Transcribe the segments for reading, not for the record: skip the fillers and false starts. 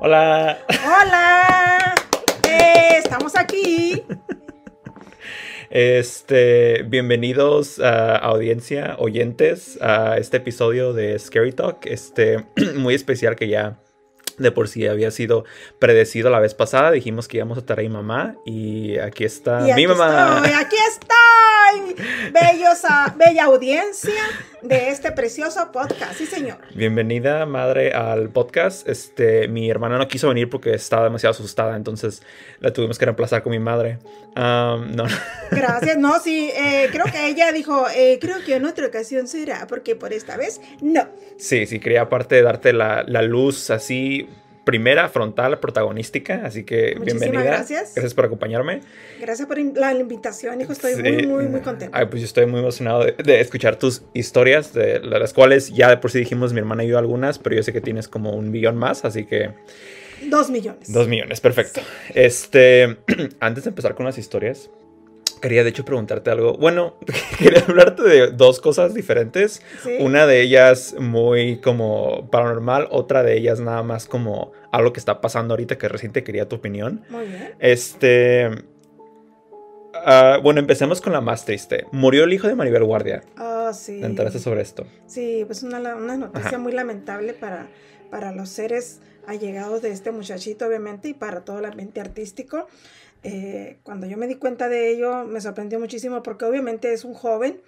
Hola. Hola. Estamos aquí. Bienvenidos a audiencia, oyentes, a este episodio de Scary Talk, muy especial que ya de por sí había sido predecido la vez pasada. Dijimos que íbamos a traer a mi mamá y aquí está mi mamá. Aquí estoy. Bella audiencia de este precioso podcast, sí señor. Bienvenida, madre, al podcast. Mi hermana no quiso venir porque estaba demasiado asustada, entonces la tuvimos que reemplazar con mi madre. No. Gracias, no, sí, creo que ella dijo, creo que en otra ocasión será, porque por esta vez, no. Sí, quería aparte darte la luz así, primera, frontal, protagonística, así que Muchísimas bienvenida. gracias. Gracias por acompañarme. Gracias por la invitación, hijo, estoy Sí. muy contenta. Ay, pues yo estoy muy emocionado de escuchar tus historias, de las cuales ya de por sí dijimos, mi hermana y yo algunas, pero yo sé que tienes como 1 millón más, así que... 2 millones. 2 millones, perfecto. Sí. Antes de empezar con las historias, quería de hecho preguntarte algo. Bueno, quería hablarte de 2 cosas diferentes. ¿Sí? Una de ellas muy como paranormal, otra de ellas nada más como algo que está pasando ahorita que recién te quería tu opinión. Muy bien. Bueno, empecemos con la más triste. Murió el hijo de Maribel Guardia. Sí. ¿Te enteraste sobre esto? Sí, pues una noticia Ajá. muy lamentable para los seres allegados de este muchachito, obviamente, y para todo el ambiente artístico. Cuando yo me di cuenta de ello, me sorprendió muchísimo porque obviamente es un joven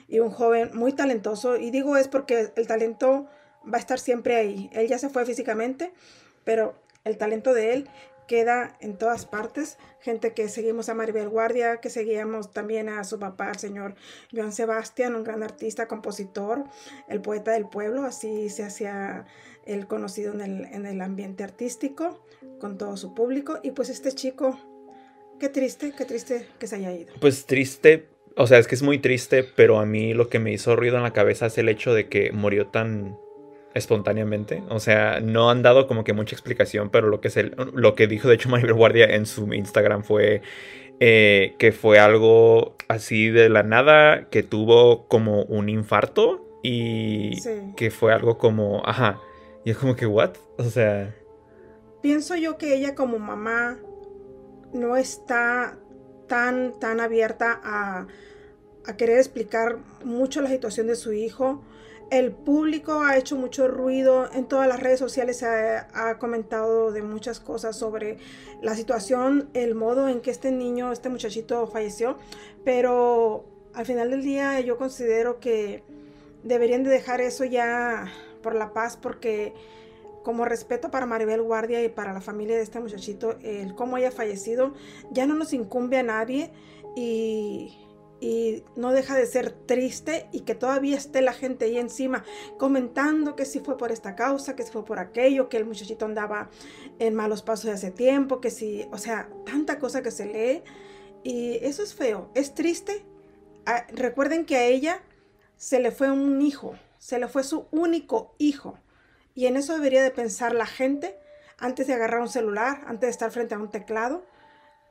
y un joven muy talentoso. Y digo es porque el talento va a estar siempre ahí. Él ya se fue físicamente, pero el talento de él queda en todas partes. Gente que seguimos a Maribel Guardia, que seguíamos también a su papá, el señor Joan Sebastián, un gran artista, compositor, el poeta del pueblo, así se hacía el conocido en el ambiente artístico, con todo su público. Y pues este chico, qué triste que se haya ido. Pues triste, o sea, es que es muy triste, pero a mí lo que me hizo ruido en la cabeza es el hecho de que murió tan espontáneamente. O sea, no han dado como que mucha explicación, pero lo que dijo de hecho Maribel Guardia en su Instagram fue que fue algo así de la nada, que tuvo como un infarto y Sí. que fue algo como, ajá, y es como que, ¿what? O sea... Pienso yo que ella como mamá no está tan abierta a querer explicar mucho la situación de su hijo. El público ha hecho mucho ruido, en todas las redes sociales se ha comentado de muchas cosas sobre la situación, el modo en que este muchachito falleció, pero al final del día yo considero que deberían de dejar eso ya por la paz, porque como respeto para Maribel Guardia y para la familia de este muchachito, el cómo haya fallecido ya no nos incumbe a nadie y no deja de ser triste, y que todavía esté la gente ahí encima comentando que si fue por esta causa, que si fue por aquello, que el muchachito andaba en malos pasos de hace tiempo, que si, o sea, tanta cosa que se lee, y eso es feo, es triste. Recuerden que a ella se le fue un hijo, se le fue su único hijo. Y en eso debería de pensar la gente antes de agarrar un celular, antes de estar frente a un teclado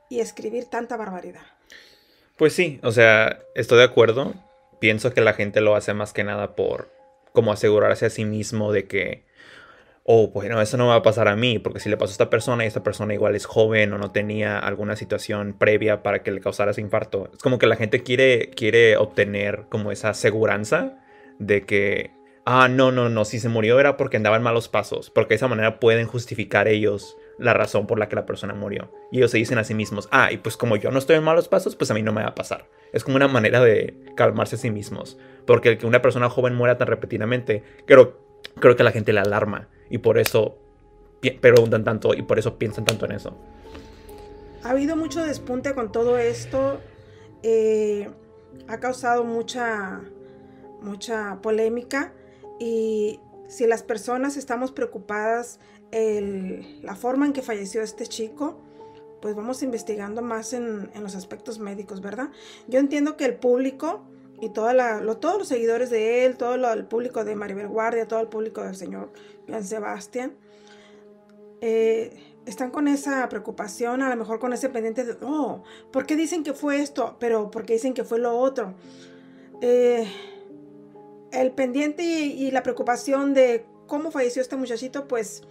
y escribir tanta barbaridad. Pues sí, o sea, estoy de acuerdo. Pienso que la gente lo hace más que nada por como asegurarse a sí mismo de que, oh, bueno, eso no me va a pasar a mí, porque si le pasó a esta persona y esta persona igual es joven o no tenía alguna situación previa para que le causara ese infarto. Es como que la gente quiere obtener como esa aseguranza de que, no, si se murió era porque andaba en malos pasos, porque de esa manera pueden justificar ellos la razón por la que la persona murió. Y ellos se dicen a sí mismos, y pues como yo no estoy en malos pasos, pues a mí no me va a pasar. Es como una manera de calmarse a sí mismos, porque el que una persona joven muera tan repetidamente, creo que a la gente le alarma y por eso preguntan tanto y por eso piensan tanto en eso. Ha habido mucho despunte con todo esto, ha causado mucha polémica, y si las personas estamos preocupadas la forma en que falleció este chico, pues vamos investigando más en los aspectos médicos, ¿verdad? Yo entiendo que el público y todos los seguidores de él, el público de Maribel Guardia, todo el público del señor Joan Sebastián, están con esa preocupación, a lo mejor con ese pendiente de, ¿por qué dicen que fue esto? Pero ¿por qué dicen que fue lo otro? El pendiente y la preocupación de cómo falleció este muchachito, pues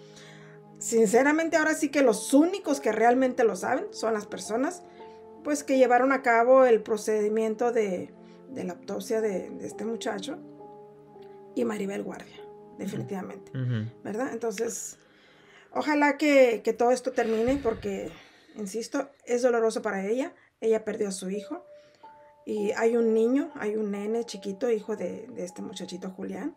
sinceramente ahora sí que los únicos que realmente lo saben son las personas pues que llevaron a cabo el procedimiento de la autopsia de este muchacho y Maribel Guardia, definitivamente, ¿verdad? Entonces, ojalá que todo esto termine porque, insisto, es doloroso para ella. Ella perdió a su hijo y hay un niño, hay un nene chiquito, hijo de este muchachito Julián,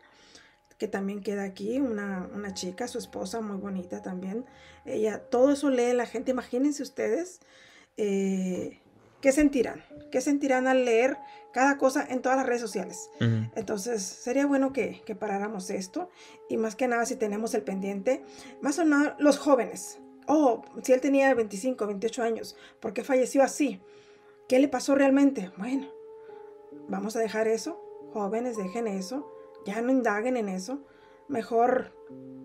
que también queda aquí, una chica, su esposa, muy bonita también. Ella, todo eso lee la gente, imagínense ustedes, ¿qué sentirán? ¿Qué sentirán al leer cada cosa en todas las redes sociales? Entonces, sería bueno que paráramos esto, y más que nada si tenemos el pendiente, más o menos los jóvenes. Oh, si él tenía 25, 28 años, ¿por qué falleció así? ¿Qué le pasó realmente? Bueno, vamos a dejar eso, jóvenes, dejen eso, ya no indaguen en eso, mejor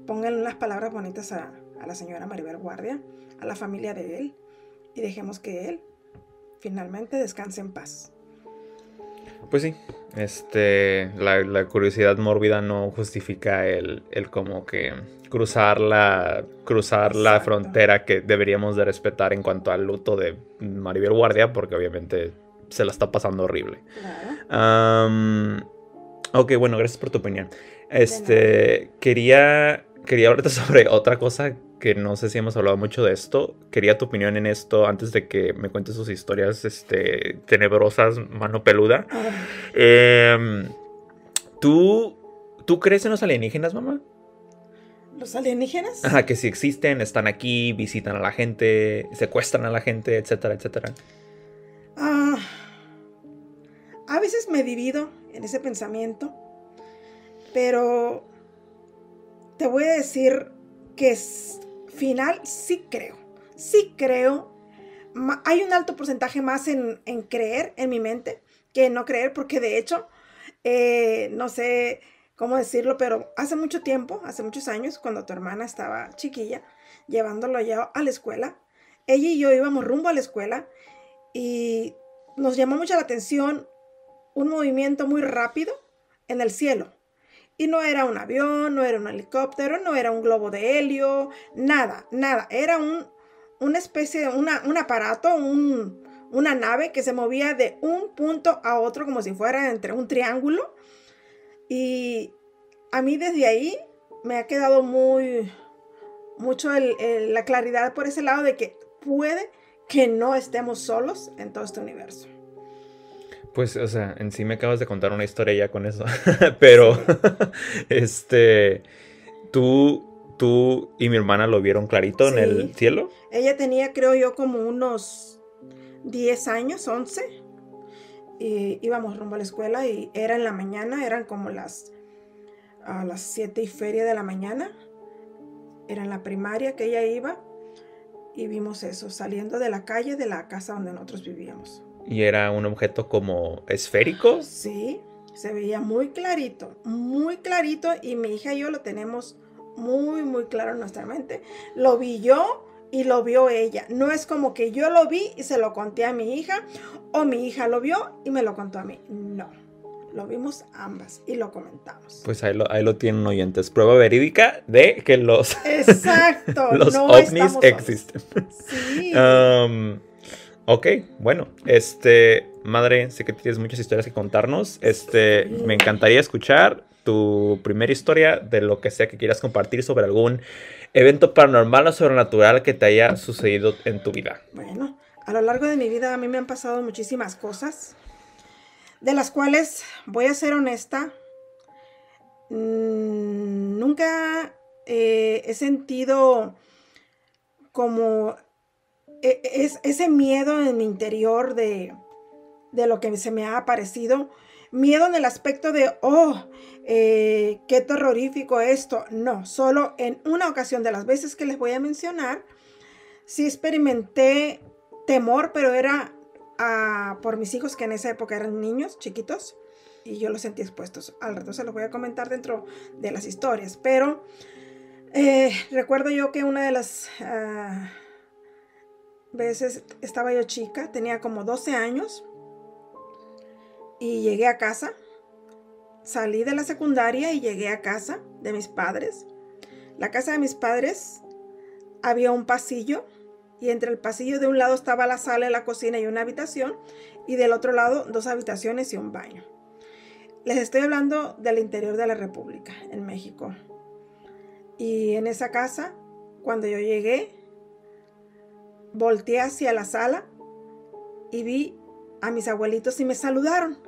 pongan unas palabras bonitas a la señora Maribel Guardia, a la familia de él, y dejemos que él finalmente descanse en paz. Pues sí, la curiosidad mórbida no justifica el como que cruzar la frontera que deberíamos de respetar en cuanto al luto de Maribel Guardia, porque obviamente se la está pasando horrible. Claro. Ok, bueno, gracias por tu opinión. Quería hablarte sobre otra cosa que no sé si hemos hablado mucho de esto. Quería tu opinión en esto antes de que me cuentes sus historias tenebrosas, mano peluda. ¿Tú crees en los alienígenas, mamá? ¿Los alienígenas? Ajá, que si existen, están aquí, visitan a la gente, secuestran a la gente, etcétera, etcétera. A veces me divido en ese pensamiento, pero te voy a decir que final sí creo. Hay un alto porcentaje más en creer en mi mente que no creer, porque de hecho, no sé cómo decirlo, pero hace mucho tiempo, hace muchos años, cuando tu hermana estaba chiquilla, llevándolo ya a la escuela, ella y yo íbamos rumbo a la escuela y nos llamó mucho la atención un movimiento muy rápido en el cielo. Y no era un avión, no era un helicóptero, no era un globo de helio, nada. Era una especie de un aparato, una nave que se movía de un punto a otro como si fuera entre un triángulo. Y a mí desde ahí me ha quedado mucho la claridad por ese lado de que puede que no estemos solos en todo este universo. Pues, o sea, en sí me acabas de contar una historia ya con eso. Pero, sí. ¿Tú y mi hermana lo vieron clarito en el cielo? Ella tenía, creo yo, como unos 10 años, 11. Y íbamos rumbo a la escuela y era en la mañana, eran como a las 7:15 de la mañana. Era en la primaria que ella iba y vimos eso, saliendo de la calle de la casa donde nosotros vivíamos. ¿Y era un objeto como esférico? Sí, se veía muy clarito, y mi hija y yo lo tenemos muy claro en nuestra mente. Lo vi yo y lo vio ella. No es como que yo lo vi y se lo conté a mi hija, o mi hija lo vio y me lo contó a mí. No, lo vimos ambas y lo comentamos. Pues ahí lo tienen, oyentes. Prueba verídica de que los los no ovnis existen. Sí. Ok, bueno, madre, sé que tienes muchas historias que contarnos. Me encantaría escuchar tu primera historia de lo que sea que quieras compartir sobre algún evento paranormal o sobrenatural que te haya sucedido en tu vida. Bueno, a lo largo de mi vida a mí me han pasado muchísimas cosas, de las cuales, voy a ser honesta, nunca he sentido como ese miedo en mi interior de lo que se me ha aparecido. Miedo en el aspecto de, qué terrorífico esto. No, solo en una ocasión de las veces que les voy a mencionar, sí experimenté temor, pero era por mis hijos, que en esa época eran niños chiquitos, y yo los sentí expuestos. Al rato se los voy a comentar dentro de las historias, pero recuerdo yo que una de las veces estaba yo chica, tenía como 12 años, y llegué a casa, salí de la secundaria y llegué a casa de mis padres. La casa de mis padres había un pasillo y entre el pasillo de un lado estaba la sala, la cocina y una habitación y del otro lado 2 habitaciones y un baño. Les estoy hablando del interior de la República, en México. Y en esa casa, cuando yo llegué, volteé hacia la sala y vi a mis abuelitos y me saludaron.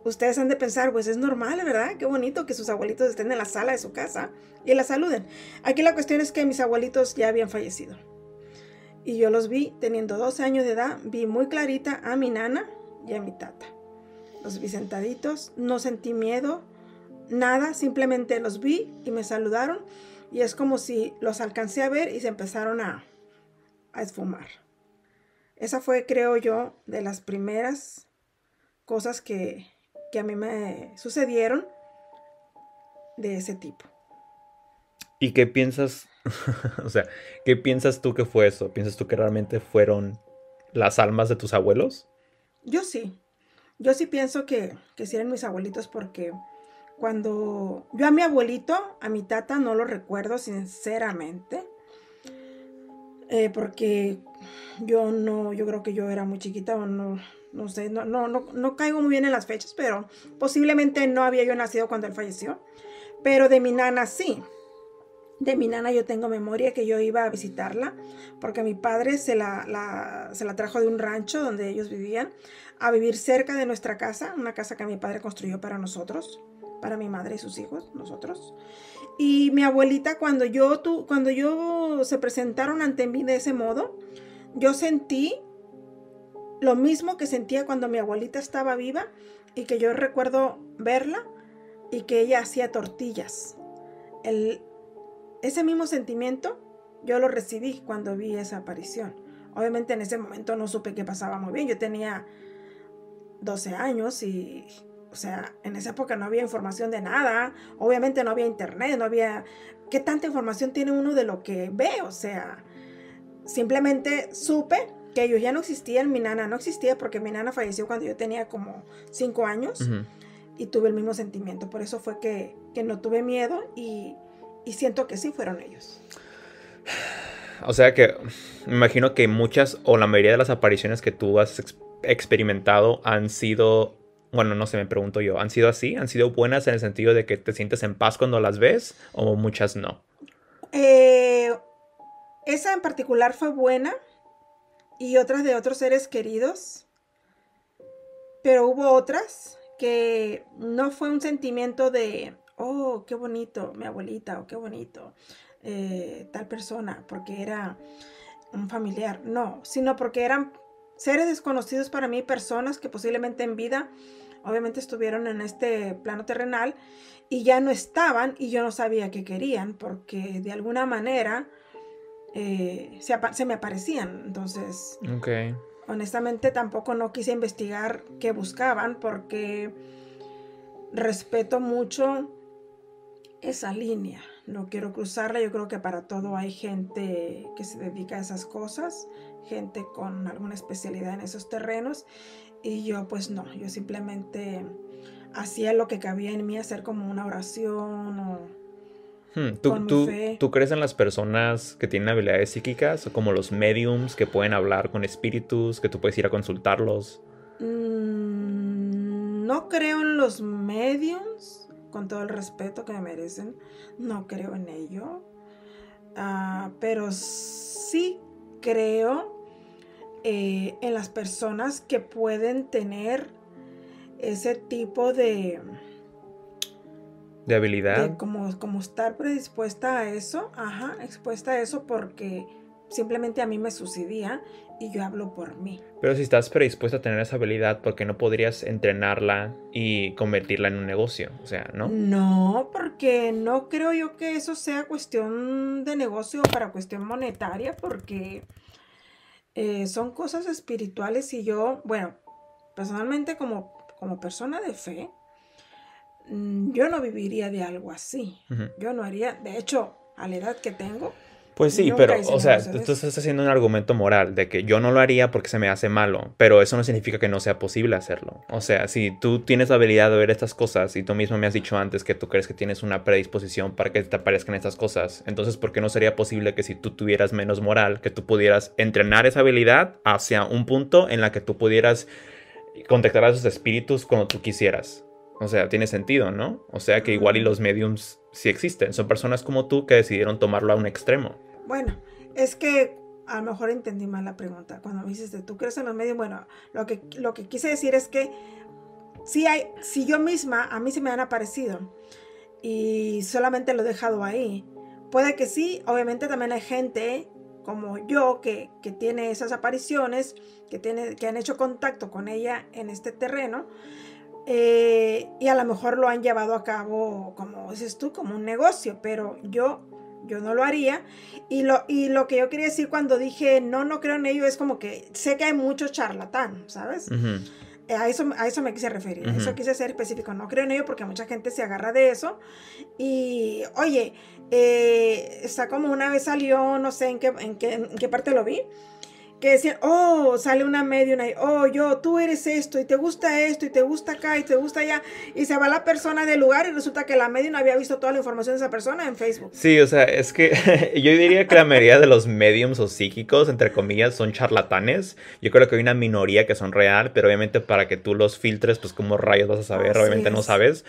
Ustedes han de pensar, pues es normal, ¿verdad? Qué bonito que sus abuelitos estén en la sala de su casa y la saluden. Aquí la cuestión es que mis abuelitos ya habían fallecido. Y yo los vi teniendo 12 años de edad, vi muy clarita a mi nana y a mi tata. Los vi sentaditos, no sentí miedo, nada, simplemente los vi y me saludaron. Y es como si los alcancé a ver y se empezaron a esfumar. Esa fue, creo yo, de las primeras cosas que a mí me sucedieron de ese tipo. ¿Y qué piensas? O sea, ¿qué piensas tú que fue eso? ¿Piensas tú que realmente fueron las almas de tus abuelos? Yo sí pienso que sí eran mis abuelitos porque cuando yo a mi abuelito, a mi tata no lo recuerdo sinceramente, porque yo creo que yo era muy chiquita o no sé, no caigo muy bien en las fechas, pero posiblemente no había yo nacido cuando él falleció. Pero de mi nana sí. De mi nana yo tengo memoria que yo iba a visitarla porque mi padre se la trajo de un rancho donde ellos vivían a vivir cerca de nuestra casa, una casa que mi padre construyó para nosotros, para mi madre y sus hijos, nosotros. Y mi abuelita, cuando yo se presentaron ante mí de ese modo, yo sentí lo mismo que sentía cuando mi abuelita estaba viva y que yo recuerdo verla y que ella hacía tortillas. Ese mismo sentimiento yo lo recibí cuando vi esa aparición. Obviamente en ese momento no supe qué pasaba muy bien. Yo tenía 12 años y, o sea, en esa época no había información de nada. Obviamente no había internet, no había... ¿Qué tanta información tiene uno de lo que ve? O sea, simplemente supe que ellos ya no existían. Mi nana no existía porque mi nana falleció cuando yo tenía como 5 años. Uh-huh. Y tuve el mismo sentimiento. Por eso fue que no tuve miedo y siento que sí fueron ellos. O sea que me imagino que muchas o la mayoría de las apariciones que tú has experimentado han sido, bueno, no sé, me pregunto yo, ¿han sido así? ¿Han sido buenas en el sentido de que te sientes en paz cuando las ves o muchas no? Esa en particular fue buena y otras de otros seres queridos, pero hubo otras que no fue un sentimiento de... oh, qué bonito, mi abuelita, o qué bonito, tal persona, porque era un familiar. No, sino porque eran seres desconocidos para mí, personas que posiblemente en vida, obviamente estuvieron en este plano terrenal y ya no estaban y yo no sabía qué querían, porque de alguna manera se me aparecían. Entonces, okay. Honestamente tampoco no quise investigar qué buscaban, porque respeto mucho esa línea, no quiero cruzarla. Yo creo que para todo hay gente que se dedica a esas cosas, gente con alguna especialidad en esos terrenos, y yo pues no, yo simplemente hacía lo que cabía en mí, hacer como una oración o con mi fe. ¿Tú crees en las personas que tienen habilidades psíquicas, como los mediums que pueden hablar con espíritus, que tú puedes ir a consultarlos? No creo en los mediums, con todo el respeto que me merecen, no creo en ello, pero sí creo en las personas que pueden tener ese tipo de habilidad, de como estar predispuesta a eso, expuesta a eso, porque simplemente a mí me sucedía y yo hablo por mí. Pero si estás predispuesta a tener esa habilidad, ¿por qué no podrías entrenarla y convertirla en un negocio? O sea, ¿no? No, porque no creo yo que eso sea cuestión de negocio o para cuestión monetaria, porque son cosas espirituales y yo, bueno, personalmente como persona de fe, yo no viviría de algo así. Uh-huh. Yo no haría, de hecho, a la edad que tengo, Pues sí, Nunca pero, o hicimos sea, eso, tú ¿ves? estás haciendo un argumento moral de que yo no lo haría porque se me hace malo, pero eso no significa que no sea posible hacerlo. O sea, si tú tienes la habilidad de ver estas cosas y tú mismo me has dicho antes que tú crees que tienes una predisposición para que te aparezcan estas cosas, entonces, ¿por qué no sería posible que si tú tuvieras menos moral, que tú pudieras entrenar esa habilidad hacia un punto en la que tú pudieras contactar a esos espíritus cuando tú quisieras? O sea, tiene sentido, ¿no? O sea, que igual y Mm, los mediums sí existen. Son personas como tú que decidieron tomarlo a un extremo. bueno, es que a lo mejor entendí mal la pregunta. Cuando me dices, ¿tú crees en los medios? Bueno, lo que quise decir es que si yo misma, a mí se me han aparecido y solamente lo he dejado ahí. Puede que sí, obviamente también hay gente como yo que tiene esas apariciones, que han hecho contacto con ella en este terreno, y a lo mejor lo han llevado a cabo, como dices tú, como un negocio, pero yo no lo haría. Y lo que yo quería decir cuando dije no creo en ello es como que sé que hay mucho charlatán, ¿sabes? Ujú, A eso me quise referir, a eso ujú. quise ser específico. No creo en ello porque mucha gente se agarra de eso. Y oye, está como una vez salió, no sé en qué parte lo vi, que decían, oh, sale una medium ahí, oh, tú eres esto, y te gusta acá, y te gusta allá, y se va la persona del lugar, y resulta que la medium había visto toda la información de esa persona en Facebook. Sí, o sea, es que yo diría que la mayoría de los mediums o psíquicos, entre comillas, son charlatanes. Yo creo que hay una minoría que son real, pero obviamente para que tú los filtres, pues como rayos vas a saber, Así obviamente no es. sabes.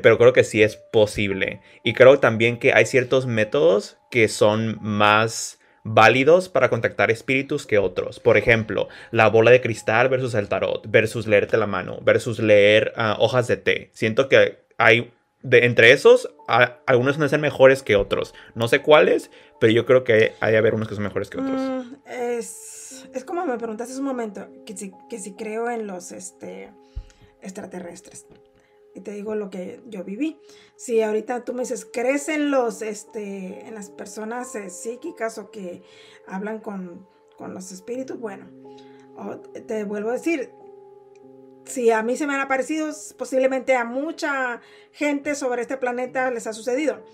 Pero creo que sí es posible. Y creo también que hay ciertos métodos que son más válidos para contactar espíritus que otros. Por ejemplo, la bola de cristal versus el tarot, versus leerte la mano, versus leer hojas de té. Siento que hay entre esos, algunos van a ser mejores que otros. No sé cuáles, pero yo creo que hay de haber unos que son mejores que otros. Es como me preguntaste hace un momento, que si creo en los extraterrestres. Y te digo lo que yo viví. Si ahorita tú me dices, ¿crees en en las personas psíquicas o que hablan con los espíritus? Bueno, te vuelvo a decir, si a mí se me han aparecido, posiblemente a mucha gente sobre este planeta les ha sucedido.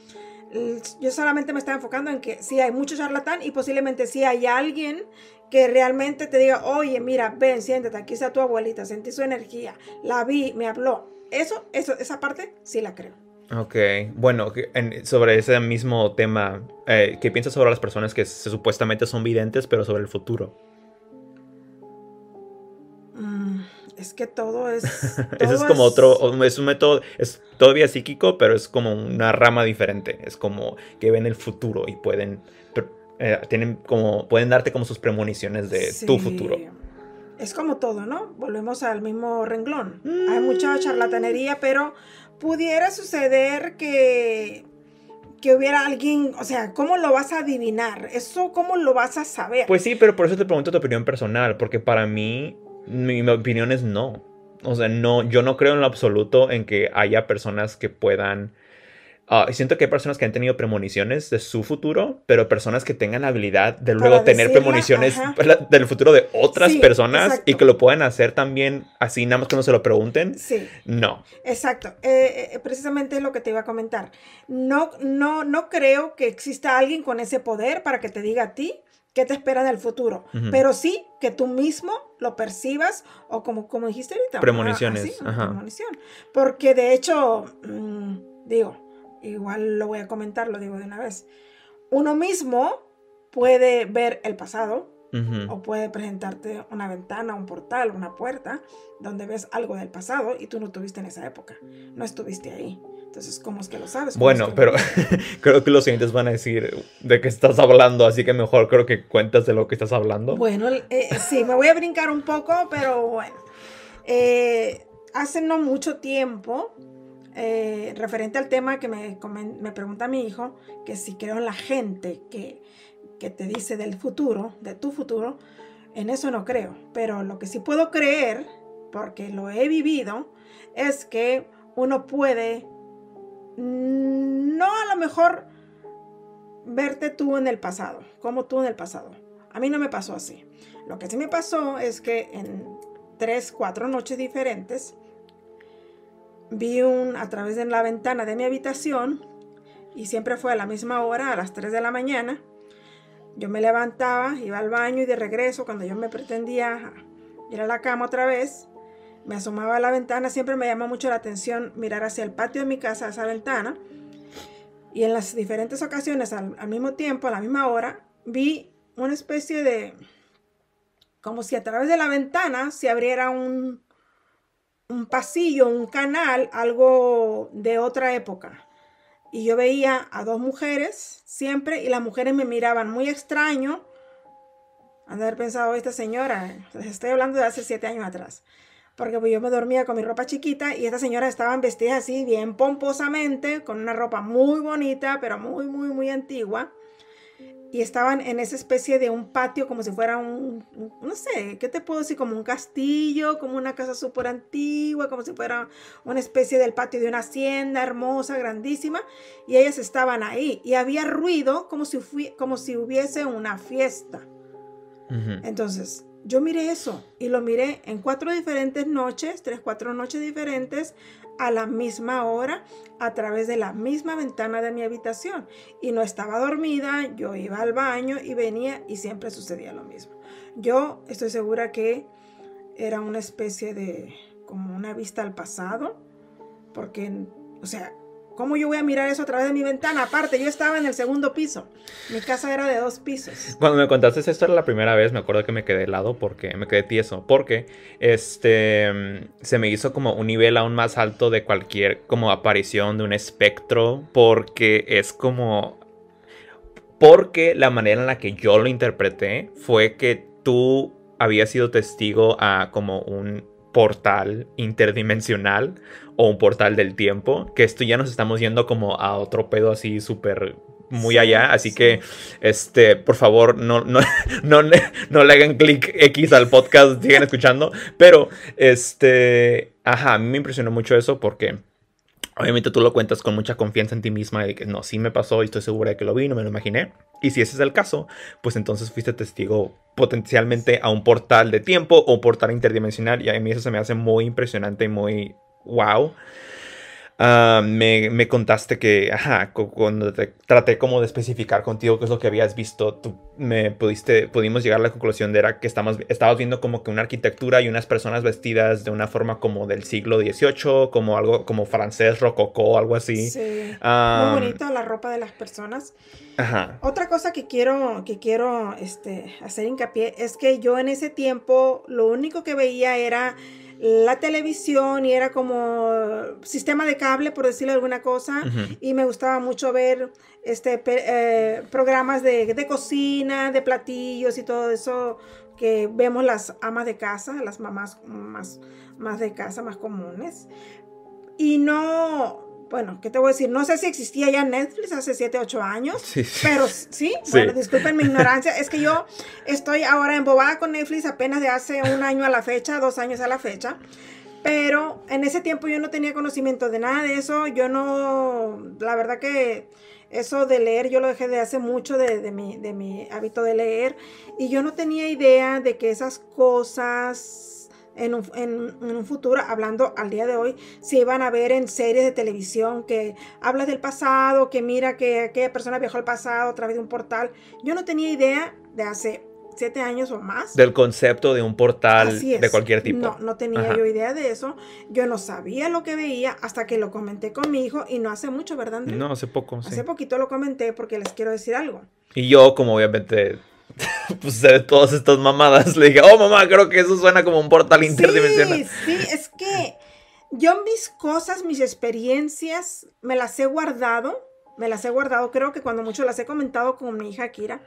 Yo solamente me estaba enfocando en que sí hay mucho charlatán y posiblemente sí hay alguien que realmente te diga, oye, mira, ven, siéntate, aquí está tu abuelita, sentí su energía, la vi, me habló. Esa parte sí la creo. Ok, bueno, sobre ese mismo tema, ¿qué piensas sobre las personas que supuestamente son videntes, pero sobre el futuro? Mm, es que Ese es todo como es, es un método, es todavía psíquico, pero es como una rama diferente. Es como que ven el futuro y pueden darte como sus premoniciones de tu futuro. sí, es como todo, ¿no? Volvemos al mismo renglón. Hay mucha Mm, charlatanería, pero pudiera suceder que hubiera alguien, o sea, ¿cómo lo vas a adivinar? Eso, ¿cómo lo vas a saber? Pues sí, pero por eso te pregunto tu opinión personal, porque para mí, mi opinión es no. O sea, no, yo no creo en lo absoluto en que haya personas que puedan. Siento que hay personas que han tenido premoniciones de su futuro, pero personas que tengan la habilidad de luego Para tener decirla, premoniciones ajá. del futuro de otras Sí, personas y que exacto. lo puedan hacer también así, nada más que no se lo pregunten. Sí, No. exacto. Precisamente es lo que te iba a comentar. No creo que exista alguien con ese poder para que te diga a ti qué te espera en el futuro. Ujú. Pero sí que tú mismo lo percibas o como dijiste ahorita, así, Premoniciones. una Ajá. premonición. Porque de hecho, digo, igual lo voy a comentar, lo digo de una vez. Uno mismo puede ver el pasado Ujú. o puede presentarte una ventana, un portal, una puerta donde ves algo del pasado y tú no estuviste en esa época, no estuviste ahí. Entonces, ¿cómo es que lo sabes? ¿Cómo es que Bueno, lo pero viste? creo que los siguientes van a decir de qué estás hablando, así que mejor creo que cuentas de lo que estás hablando. Bueno, sí, me voy a brincar un poco, pero bueno. Hace no mucho tiempo, referente al tema que me pregunta mi hijo, que si creo en la gente que te dice del futuro, de tu futuro, en eso no creo. Pero lo que sí puedo creer, porque lo he vivido, es que uno puede, no a lo mejor verte tú en el pasado, como tú en el pasado. A mí no me pasó así. Lo que sí me pasó es que en 3, 4 noches diferentes vi a través de la ventana de mi habitación y siempre fue a la misma hora, a las 3 de la mañana, yo me levantaba, iba al baño y de regreso, cuando yo me pretendía ir a la cama otra vez, me asomaba a la ventana. Siempre me llamó mucho la atención mirar hacia el patio de mi casa, esa ventana. Y en las diferentes ocasiones, al mismo tiempo, a la misma hora, vi una especie de... como si a través de la ventana se abriera un pasillo, un canal, algo de otra época. Y yo veía a dos mujeres siempre, y las mujeres me miraban muy extraño. Han de haber pensado, esta señora, les estoy hablando de hace 7 años atrás. Porque pues yo me dormía con mi ropa chiquita y estas señoras estaban vestidas así, bien pomposamente, con una ropa muy bonita, pero muy, muy, muy antigua. Y estaban en esa especie de un patio, como si fuera no sé, ¿qué te puedo decir? Como un castillo, como una casa súper antigua, como si fuera una especie del patio de una hacienda hermosa, grandísima. Y ellas estaban ahí. Y había ruido como si hubiese una fiesta. Entonces, yo miré eso y lo miré en 4 diferentes noches, 3, 4 noches diferentes, a la misma hora, a través de la misma ventana de mi habitación. Y no estaba dormida, yo iba al baño y venía y siempre sucedía lo mismo. Yo estoy segura que era una especie de, como una vista al pasado, porque, o sea, ¿cómo yo voy a mirar eso a través de mi ventana? Aparte, yo estaba en el 2º piso. Mi casa era de 2 pisos. Cuando me contaste esto era la primera vez, me acuerdo que me quedé helado porque me quedé tieso. Porque se me hizo como un nivel aún más alto de cualquier como aparición de un espectro. Porque es como... Porque la manera en la que yo lo interpreté fue que tú habías sido testigo a como un portal interdimensional o un portal del tiempo, que esto ya nos estamos yendo como a otro pedo así súper muy allá, así que por favor no le hagan clic X al podcast, sigan escuchando, pero a mí me impresionó mucho eso porque obviamente tú lo cuentas con mucha confianza en ti misma de que no, sí me pasó y estoy segura de que lo vi, no me lo imaginé. Y si ese es el caso, pues entonces fuiste testigo potencialmente a un portal de tiempo o un portal interdimensional. Y a mí eso se me hace muy impresionante y muy wow. Me contaste que, cuando traté como de especificar contigo qué es lo que habías visto, pudimos llegar a la conclusión de era que estabas viendo como que una arquitectura y unas personas vestidas de una forma como del siglo XVIII, como algo como francés, rococó, algo así. Sí, muy bonito la ropa de las personas. Ajá. Otra cosa que quiero hacer hincapié es que yo en ese tiempo lo único que veía era la televisión y era como sistema de cable, por decirlo de alguna cosa. Y me gustaba mucho ver programas de cocina, de platillos y todo eso que vemos las amas de casa, las mamás más de casa, más comunes. Y no... Bueno, ¿qué te voy a decir? No sé si existía ya Netflix hace 7, 8 años, sí. Pero sí, bueno, disculpen mi ignorancia, es que yo estoy ahora embobada con Netflix apenas de hace 1 año a la fecha, 2 años a la fecha, pero en ese tiempo yo no tenía conocimiento de nada de eso, la verdad que eso de leer yo lo dejé de hace mucho de mi hábito de leer, y yo no tenía idea de que esas cosas... En un futuro, hablando al día de hoy, se iban a ver en series de televisión que hablas del pasado, que mira que aquella persona viajó al pasado a través de un portal. Yo no tenía idea de hace 7 años o más. Del concepto de un portal de cualquier tipo. No tenía yo idea de eso. Yo no sabía lo que veía hasta que lo comenté con mi hijo, y no hace mucho, ¿verdad, Andrés? No, hace poco, sí. Hace poquito lo comenté porque les quiero decir algo. Y yo, como obviamente... pues de todas estas mamadas le dije, oh mamá, creo que eso suena como un portal interdimensional. Sí, es que yo mis cosas, mis experiencias me las he guardado, creo que cuando mucho las he comentado con mi hija Kira,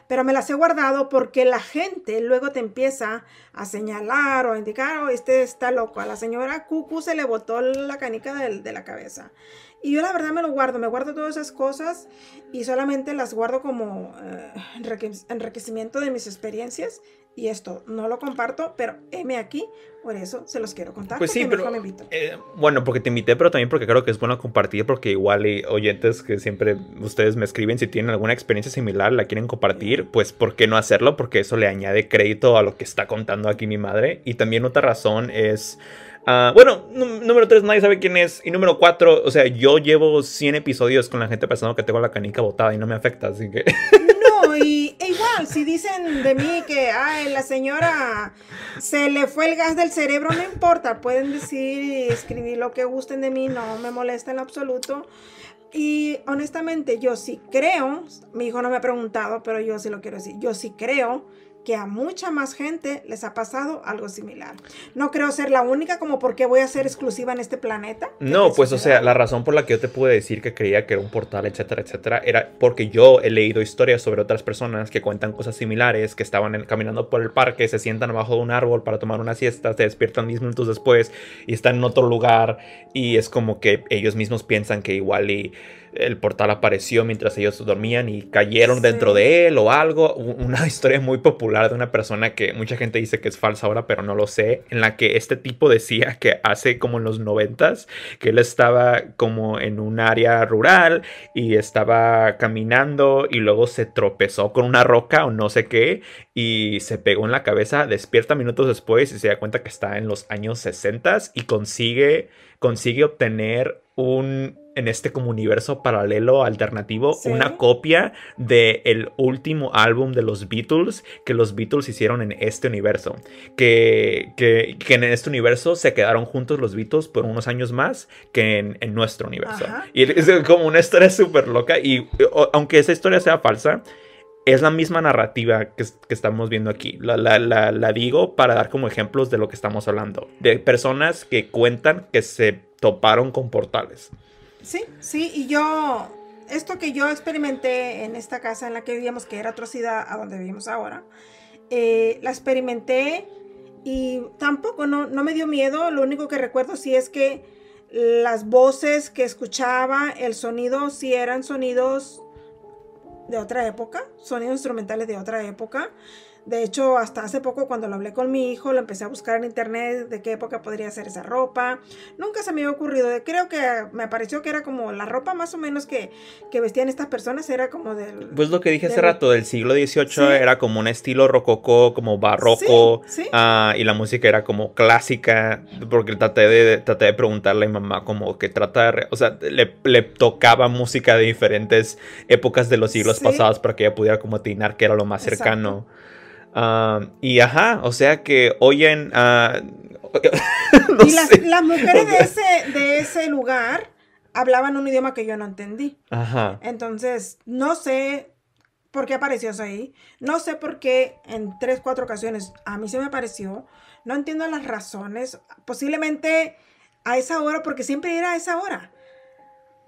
pero me las he guardado porque la gente luego te empieza a señalar o a indicar, este está loco, a la señora Cucu se le botó la canica de la cabeza. Y yo la verdad me guardo todas esas cosas y solamente las guardo como enriquecimiento de mis experiencias, y esto no lo comparto, pero heme aquí, por eso se los quiero contar. Pues sí, pero me invitó. Bueno, porque te invité, pero también porque creo que es bueno compartir, porque igual hay oyentes que siempre ustedes me escriben si tienen alguna experiencia similar, la quieren compartir, pues ¿por qué no hacerlo? Porque eso le añade crédito a lo que está contando aquí mi madre. Y también otra razón es... bueno, número 3, nadie sabe quién es. Y número 4, o sea, yo llevo 100 episodios con la gente pensando que tengo la canica botada y no me afecta, así que... No, y igual si dicen de mí que, ay, la señora se le fue el gas del cerebro, no importa, pueden decir y escribir lo que gusten de mí, no me molesta en absoluto. Y honestamente yo sí creo, mi hijo no me ha preguntado, pero yo sí lo quiero decir, yo sí creo que a mucha más gente les ha pasado algo similar. No creo ser la única, como porque voy a ser exclusiva en este planeta. No, pues o sea, la razón por la que yo te pude decir que creía que era un portal, etcétera, etcétera, era porque yo he leído historias sobre otras personas que cuentan cosas similares, que estaban caminando por el parque, se sientan abajo de un árbol para tomar una siesta, se despiertan 10 minutos después y están en otro lugar y es como que ellos mismos piensan que igual y el portal apareció mientras ellos dormían y cayeron dentro de él o algo. Una historia muy popular de una persona que mucha gente dice que es falsa ahora, pero no lo sé, en la que este tipo decía que hace como en los 90s, que él estaba como en un área rural y estaba caminando y luego se tropezó con una roca o no sé qué y se pegó en la cabeza, despierta minutos después y se da cuenta que está en los años 60s y consigue obtener en este como universo paralelo alternativo, ¿sí?, una copia del último álbum de los Beatles que los Beatles hicieron en este universo. Que en este universo se quedaron juntos los Beatles por unos años más que en nuestro universo. Ajá. Y es como una historia súper loca y aunque esa historia sea falsa, es la misma narrativa que estamos viendo aquí. La digo para dar como ejemplos de lo que estamos hablando. De personas que cuentan que se toparon con portales. Sí, y esto que yo experimenté en esta casa en la que vivíamos, que era otra ciudad a donde vivimos ahora, la experimenté y tampoco, no me dio miedo. Lo único que recuerdo sí es que las voces que escuchaba, el sonido, sí eran sonidos de otra época, sonidos instrumentales de otra época. De hecho, hasta hace poco cuando lo hablé con mi hijo, lo empecé a buscar en internet de qué época podría ser esa ropa. Nunca se me había ocurrido. Creo que me pareció que era como la ropa más o menos que vestían estas personas, era como del... Pues lo que dije hace rato, del siglo XVIII, sí, era como un estilo rococó, como barroco, sí, sí. Y la música era como clásica, porque traté de preguntarle a mi mamá como que o sea, le tocaba música de diferentes épocas de los siglos, sí, pasados para que ella pudiera como atinar que era lo más cercano. Exacto. Y ajá, o sea que oyen... no y sé. Las mujeres de ese lugar hablaban un idioma que yo no entendí. Ajá. Entonces, no sé por qué apareció eso ahí. No sé por qué en 3, 4 ocasiones a mí se me apareció. No entiendo las razones. Posiblemente a esa hora, porque siempre era a esa hora.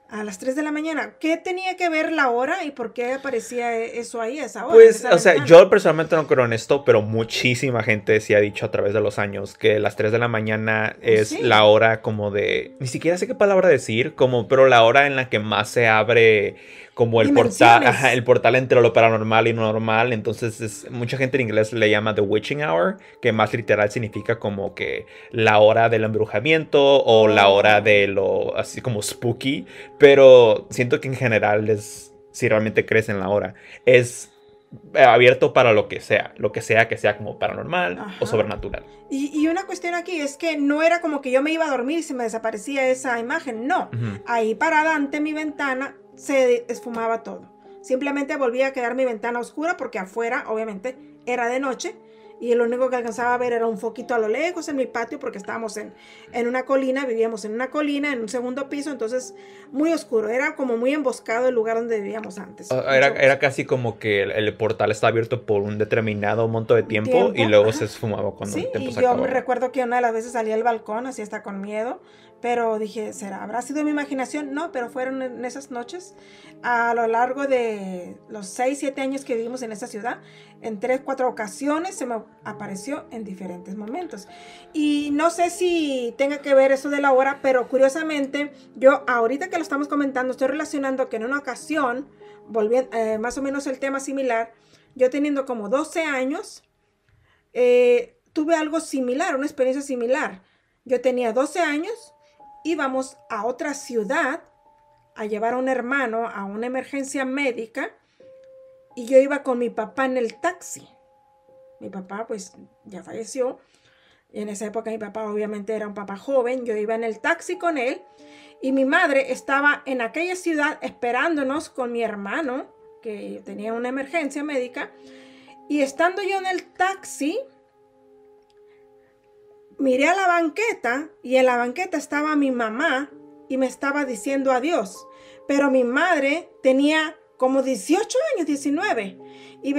A las 3 de la mañana. ¿Qué tenía que ver la hora y por qué aparecía eso ahí a esa hora? Pues, o sea, yo personalmente no creo en esto, pero muchísima gente sí ha dicho a través de los años que las 3 de la mañana es ¿sí? la hora como de... Ni siquiera sé qué palabra decir, pero la hora en la que más se abre como el portal entre lo paranormal y lo normal. Entonces, mucha gente en inglés le llama The Witching Hour, que más literal significa como que la hora del embrujamiento o la hora de lo así como spooky. Pero siento que en general si realmente crees en la hora, es abierto para lo que sea que sea como paranormal, ajá, o sobrenatural. Y una cuestión aquí es que no era como que yo me iba a dormir y se me desaparecía esa imagen, no. Uh-huh. Ahí parada ante mi ventana se esfumaba todo. Simplemente volvía a quedar mi ventana oscura porque afuera, obviamente, era de noche. Y lo único que alcanzaba a ver era un foquito a lo lejos en mi patio porque estábamos en una colina, vivíamos en una colina, en un segundo piso, entonces muy oscuro, era como muy emboscado el lugar donde vivíamos antes. Era casi como que el portal estaba abierto por un determinado monto de tiempo y luego ajá, se esfumaba cuando sí, el tiempo se acababa. acababa. Yo me recuerdo que una de las veces salí al balcón, así hasta con miedo, pero dije, ¿habrá sido mi imaginación? No, pero fueron en esas noches, a lo largo de los 6, 7 años que vivimos en esa ciudad, en 3, 4 ocasiones se me apareció en diferentes momentos. Y no sé si tenga que ver eso de la hora, pero curiosamente, yo ahorita que lo estamos comentando, estoy relacionando que en una ocasión, volviendo, más o menos el tema similar, yo teniendo como 12 años, tuve algo similar, una experiencia similar. Yo tenía 12 años, íbamos a otra ciudad a llevar a un hermano a una emergencia médica y yo iba con mi papá en el taxi. Mi papá pues ya falleció y en esa época mi papá obviamente era un papá joven. Yo iba en el taxi con él y mi madre estaba en aquella ciudad esperándonos con mi hermano que tenía una emergencia médica Y estando yo en el taxi, miré a la banqueta y en la banqueta estaba mi mamá y me estaba diciendo adiós. Pero mi madre tenía como 18 años, 19, y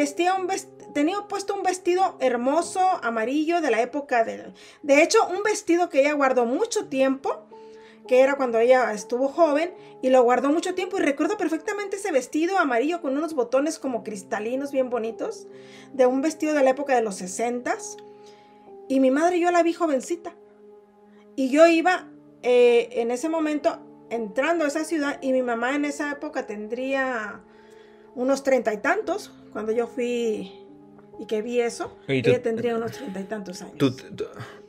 tenía puesto un vestido hermoso, amarillo, de la época de hecho, un vestido que ella guardó mucho tiempo, que era cuando ella estuvo joven, y lo guardó mucho tiempo, y recuerdo perfectamente ese vestido amarillo con unos botones como cristalinos bien bonitos, de un vestido de la época de los 60s, y mi madre yo la vi jovencita, y yo iba en ese momento entrando a esa ciudad, y mi mamá en esa época tendría unos 30 y tantos, cuando yo fui y que vi eso, ella tendría unos 30 y tantos años.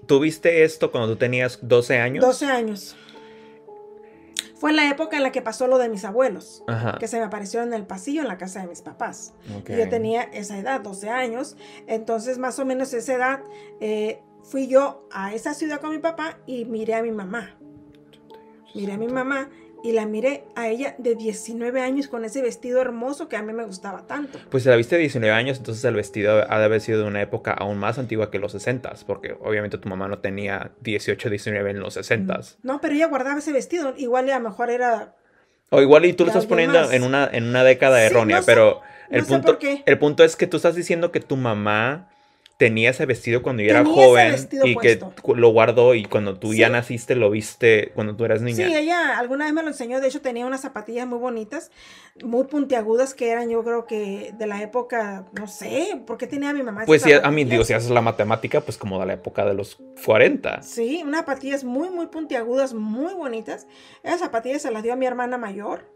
¿Tú viste esto cuando tú tenías 12 años? 12 años. Fue en la época en la que pasó lo de mis abuelos, Ajá. que se me apareció en el pasillo en la casa de mis papás. Okay. Y yo tenía esa edad, 12 años, entonces más o menos esa edad fui yo a esa ciudad con mi papá y miré a mi mamá. Miré a mi mamá y la miré a ella de 19 años con ese vestido hermoso que a mí me gustaba tanto. Pues si la viste de 19 años, entonces el vestido ha de haber sido de una época aún más antigua que los 60s, porque obviamente tu mamá no tenía 18, 19 en los 60s. No, pero ella guardaba ese vestido, igual a lo mejor era... O igual y tú lo estás poniendo en una década errónea, no sé, pero el punto es que tú estás diciendo que tu mamá tenía ese vestido cuando yo era joven y puesto, que lo guardó, y cuando tú ya naciste lo viste cuando tú eras niña. Sí, ella alguna vez me lo enseñó. De hecho tenía unas zapatillas muy bonitas, muy puntiagudas, que eran, yo creo que de la época, no sé, ¿por qué tenía mi mamá? Pues sí, a mí digo, si haces la matemática, pues como de la época de los 40. Sí, unas zapatillas muy, muy puntiagudas, muy bonitas. Esas zapatillas se las dio a mi hermana mayor.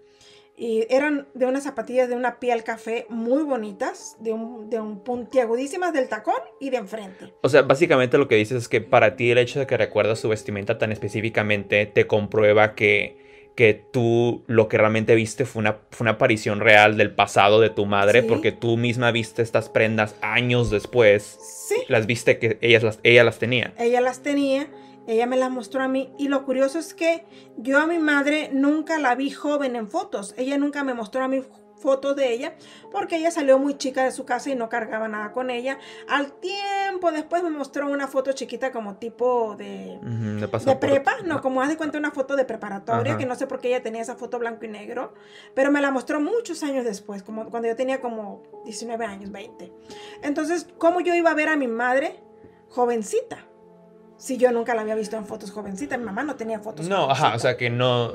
Y eran de unas zapatillas de una piel café muy bonitas, de un puntiagudísimas del tacón y de enfrente. O sea, básicamente lo que dices es que para ti el hecho de que recuerdas su vestimenta tan específicamente te comprueba que tú lo que realmente viste fue una aparición real del pasado de tu madre, porque tú misma viste estas prendas años después. Sí. Las viste que ella las tenía. Ella las tenía. Ella me las mostró a mí, y lo curioso es que yo a mi madre nunca la vi joven en fotos. Ella nunca me mostró a mí fotos de ella, porque ella salió muy chica de su casa y no cargaba nada con ella. Al tiempo después me mostró una foto chiquita como tipo de prepa, no, como haz de cuenta una foto de preparatoria, que no sé por qué ella tenía esa foto blanco y negro, pero me la mostró muchos años después, como cuando yo tenía como 19 años, 20. Entonces, ¿cómo yo iba a ver a mi madre jovencita? Si yo nunca la había visto en fotos jovencita, mi mamá no tenía fotos jovencita. O sea que no...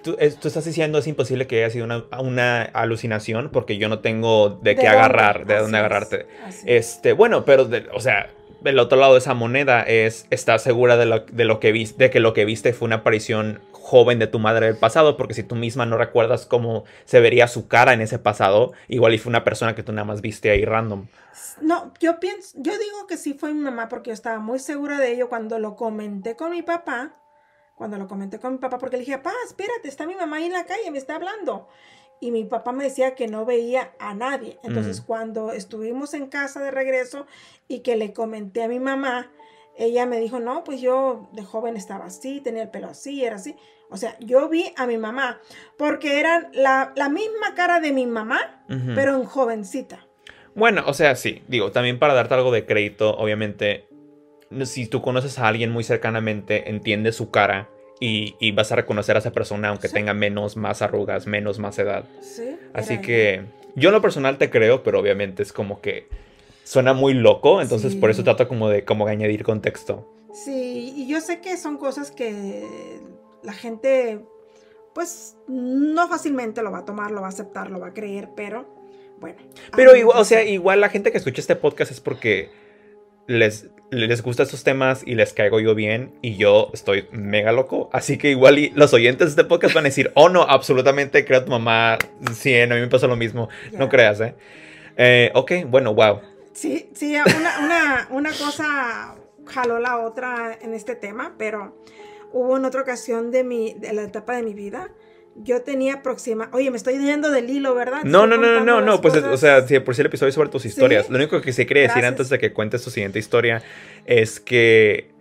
Tú estás diciendo es imposible que haya sido una alucinación, porque yo no tengo de qué agarrar, de dónde agarrarte. Bueno, pero, o sea, el otro lado de esa moneda es, ¿estás segura de lo que viste, de que lo que viste fue una aparición joven de tu madre del pasado? Porque si tú misma no recuerdas cómo se vería su cara en ese pasado, igual y fue una persona que tú nada más viste ahí random. No, yo digo que sí fue mi mamá, porque yo estaba muy segura de ello cuando lo comenté con mi papá. Porque le dije, papá, espérate, está mi mamá ahí en la calle, me está hablando. Y mi papá me decía que no veía a nadie. Entonces, cuando estuvimos en casa de regreso y que le comenté a mi mamá, ella me dijo, no, pues yo de joven estaba así, tenía el pelo así, era así. O sea, yo vi a mi mamá, porque eran la misma cara de mi mamá, pero en jovencita. Bueno, o sea, sí. Digo, también para darte algo de crédito, obviamente, si tú conoces a alguien muy cercanamente, entiendes su cara y vas a reconocer a esa persona aunque tenga más arrugas, más edad. Sí. Así que yo en lo personal te creo, pero obviamente es como que suena muy loco, entonces por eso trato como de añadir contexto. Sí, y yo sé que son cosas que la gente, pues, no fácilmente lo va a tomar, lo va a aceptar, lo va a creer, pero... Bueno, pero igual la gente que escucha este podcast es porque les gustan estos temas y les caigo yo bien y yo estoy mega loco. Así que igual y los oyentes de este podcast van a decir, oh no, absolutamente creo a tu mamá. Sí, a mí me pasa lo mismo. Yeah. No creas, ok, bueno, wow. Sí, una cosa jaló la otra en este tema, pero hubo en otra ocasión de la etapa de mi vida. Yo tenía Oye, me estoy yendo del hilo, ¿verdad? No, pues, o sea, si por si el episodio es sobre tus historias. ¿Sí? Lo único que se quiere decir antes de que cuentes tu siguiente historia es que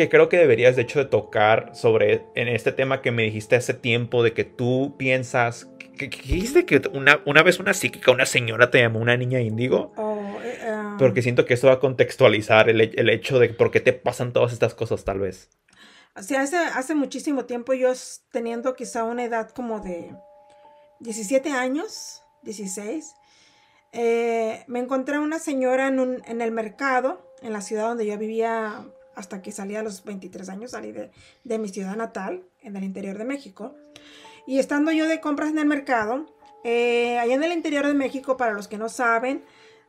creo que deberías, de hecho, de tocar en este tema que me dijiste hace tiempo, de que tú piensas... ¿Qué dijiste? Que una vez una psíquica, una señora te llamó una niña índigo. Porque siento que eso va a contextualizar el hecho de por qué te pasan todas estas cosas, tal vez. O sea, hace muchísimo tiempo, yo teniendo quizá una edad como de 17 años, 16, me encontré a una señora en el mercado, en la ciudad donde yo vivía hasta que salí a los 23 años, salí de mi ciudad natal, en el interior de México. Y estando yo de compras en el mercado, allá en el interior de México, para los que no saben,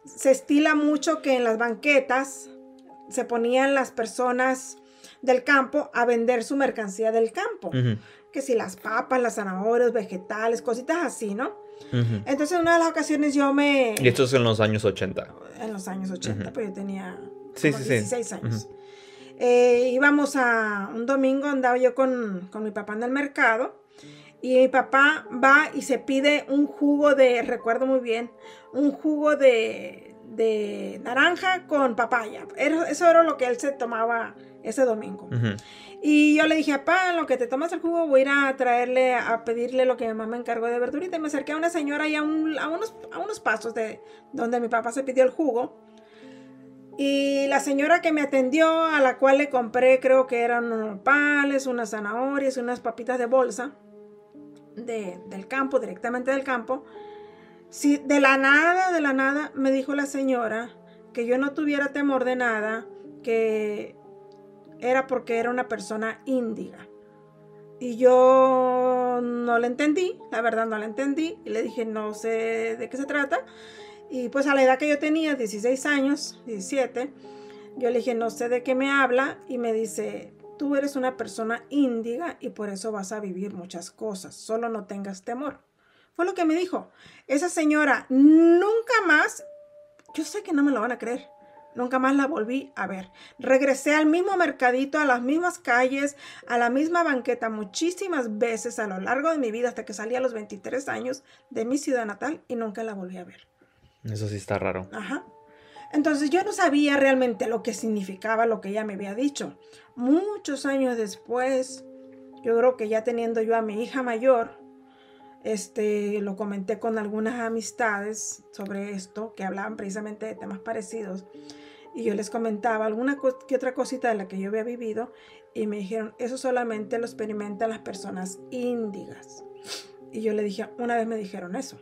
se estila mucho que en las banquetas se ponían las personas del campo a vender su mercancía del campo. Que si las papas, las zanahorias, vegetales, cositas así, ¿no? Entonces, en una de las ocasiones yo me... Y esto es en los años 80. En los años 80, pero yo tenía sí, 16 años. Íbamos a... Un domingo andaba yo con mi papá en el mercado. Y mi papá va y se pide un jugo recuerdo muy bien, un jugo de naranja con papaya. Eso era lo que él se tomaba ese domingo. Y yo le dije, papá, en lo que te tomas el jugo voy a ir a pedirle lo que mi mamá me encargó de verdurita. Y me acerqué a una señora ahí a unos pasos de donde mi papá se pidió el jugo. Y la señora que me atendió, a la cual le compré, creo que eran unos nopales, unas zanahorias, unas papitas de bolsa, del campo, directamente del campo. Sí, de la nada, me dijo la señora que yo no tuviera temor de nada, que era porque era una persona índiga. Y yo no le entendí, la verdad no le entendí. Y le dije, no sé de qué se trata. Y pues a la edad que yo tenía, 16 años, 17, yo le dije, no sé de qué me habla. Y me dice, tú eres una persona índiga y por eso vas a vivir muchas cosas. Solo no tengas temor. Fue lo que me dijo. Esa señora nunca más, yo sé que no me lo van a creer, nunca más la volví a ver. Regresé al mismo mercadito, a las mismas calles, a la misma banqueta muchísimas veces a lo largo de mi vida hasta que salí a los 23 años de mi ciudad natal y nunca la volví a ver. Eso sí está raro. Ajá. Entonces yo no sabía realmente lo que significaba lo que ella me había dicho. Muchos años después, yo creo que ya teniendo yo a mi hija mayor, lo comenté con algunas amistades sobre esto, que hablaban precisamente de temas parecidos. Y yo les comentaba alguna que otra cosita de la que yo había vivido. Y me dijeron, eso solamente lo experimentan las personas índigas. Y yo le dije, una vez me dijeron eso.